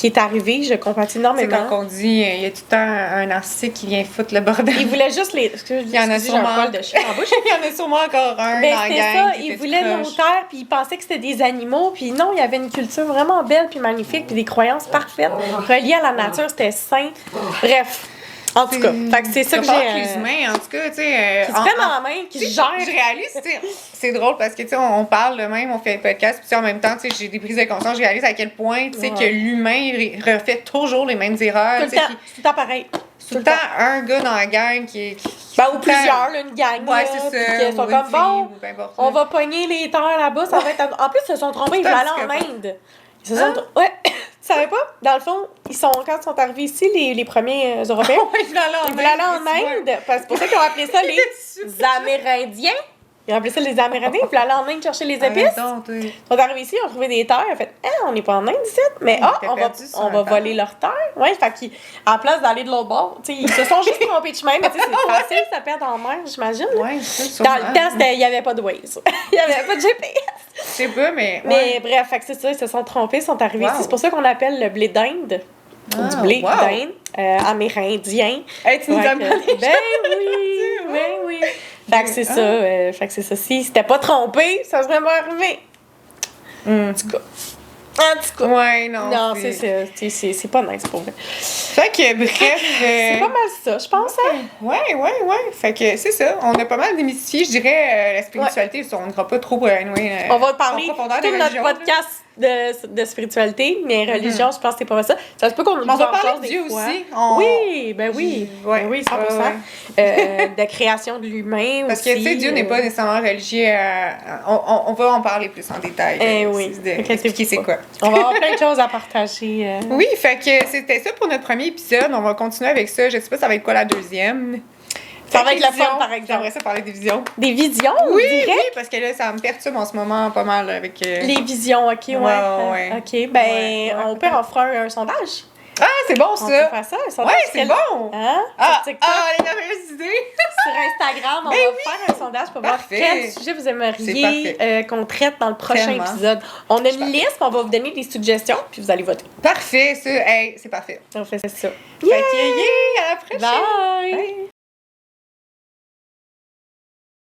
est arrivé. Je compatis énormément.
C'est quand on dit, il y a tout le temps un narcissique qui vient foutre le bordel.
Il voulait juste les...
Il y en a sûrement...
un poil de chien en bouche.
Il y en a sûrement encore un
Ben,
dans la
c'était
gang
ça, il voulait nos terres, puis il pensait que c'était des animaux, puis non, il y avait une culture vraiment belle, puis magnifique, puis des croyances parfaites, reliées à la nature, c'était sain. Bref, en tout cas, fait que c'est ça que j'ai...
les humains, en tout cas, tu sais...
Qui se prennent en main, qui se gèrent.
Je réalise, tu sais, c'est drôle parce que, tu sais, on parle de même, on fait un podcast, puis en même temps, tu sais, j'ai des prises de conscience, je réalise à quel point, tu sais, que l'humain refait toujours les mêmes erreurs.
Tout le temps pareil.
Tout le temps, un gars dans la gang qui
ou plusieurs, là, une gang.
Ouais, c'est ça.
Ils sont comme, bon, on va pogner les terres là-bas, ça va être... En plus, ils se sont trompés, ils voulaient aller en Inde. Ils se sont ouais, tu savais pas? Dans le fond, quand ils sont arrivés ici, les premiers Européens, ils voulaient aller en Inde. C'est pour ça qu'ils ont appelé ça les Amérindiens. Ils ont appelé ça les Amérindiens. Ils voulaient aller en Inde chercher les épices. Ils sont arrivés ici, ils ont trouvé des terres. Ils ont fait, on n'est pas en Inde ici, mais on va voler leurs terres. Ouais, fait qu'en place d'aller de l'autre bord, ils se sont juste trompés de chemin, mais c'est facile, ça perd en mer, j'imagine.
Ouais,
dans le temps, il n'y avait pas de Waze. Il n'y avait pas de GPS.
Je sais pas, mais.
Mais bref, fait que c'est ça, ils se sont trompés, ils sont arrivés ici. C'est pour ça qu'on appelle le blé d'Inde. Du blé d'Inde, amérindien.
Hey, tu nous as
Ben oui. Fait que c'est ça. Fait que c'est ça. Si c'était pas trompé, ça serait pas arrivé. En tout cas.
Ouais, non.
Non, c'est pas nice pour vrai.
Fait que, bref.
C'est pas mal ça, je pense.
Ouais. Fait que c'est ça. On a pas mal démystifié, je dirais, la spiritualité. On n'ira pas trop.
On va parler tout notre podcast de spiritualité, mais religion, je pense que c'est pas mal ça. Ça se peut qu'on nous
en parle de Dieu aussi.
Oui, ben oui. Ben oui, 100%. De création de l'humain aussi.
Parce que, tu sais, Dieu n'est pas nécessairement religieux. On va en parler plus en détail.
Oui.
Expliquer c'est quoi.
On va avoir plein de choses à partager.
Oui, fait que c'était ça pour notre premier épisode. On va continuer avec ça. Je sais pas ça va être quoi la deuxième.
Ça va être le fun, par exemple.
J'aimerais ça parler des visions.
Des visions?
Oui, parce que là, ça me perturbe en ce moment pas mal avec...
Les visions, OK, ouais. OK, ben, on peut en faire un sondage.
Ah, c'est bon, ça!
On peut faire ça, un sondage.
Ouais, c'est bon!
Hein?
Les merveilleuses idées!
Sur Instagram, on va faire un sondage pour voir quel sujet vous aimeriez qu'on traite dans le prochain épisode. On a une liste, on va vous donner des suggestions, puis vous allez voter.
Parfait, ça! Hey, c'est parfait.
On fait ça.
Fait que, à la prochaine!
Bye!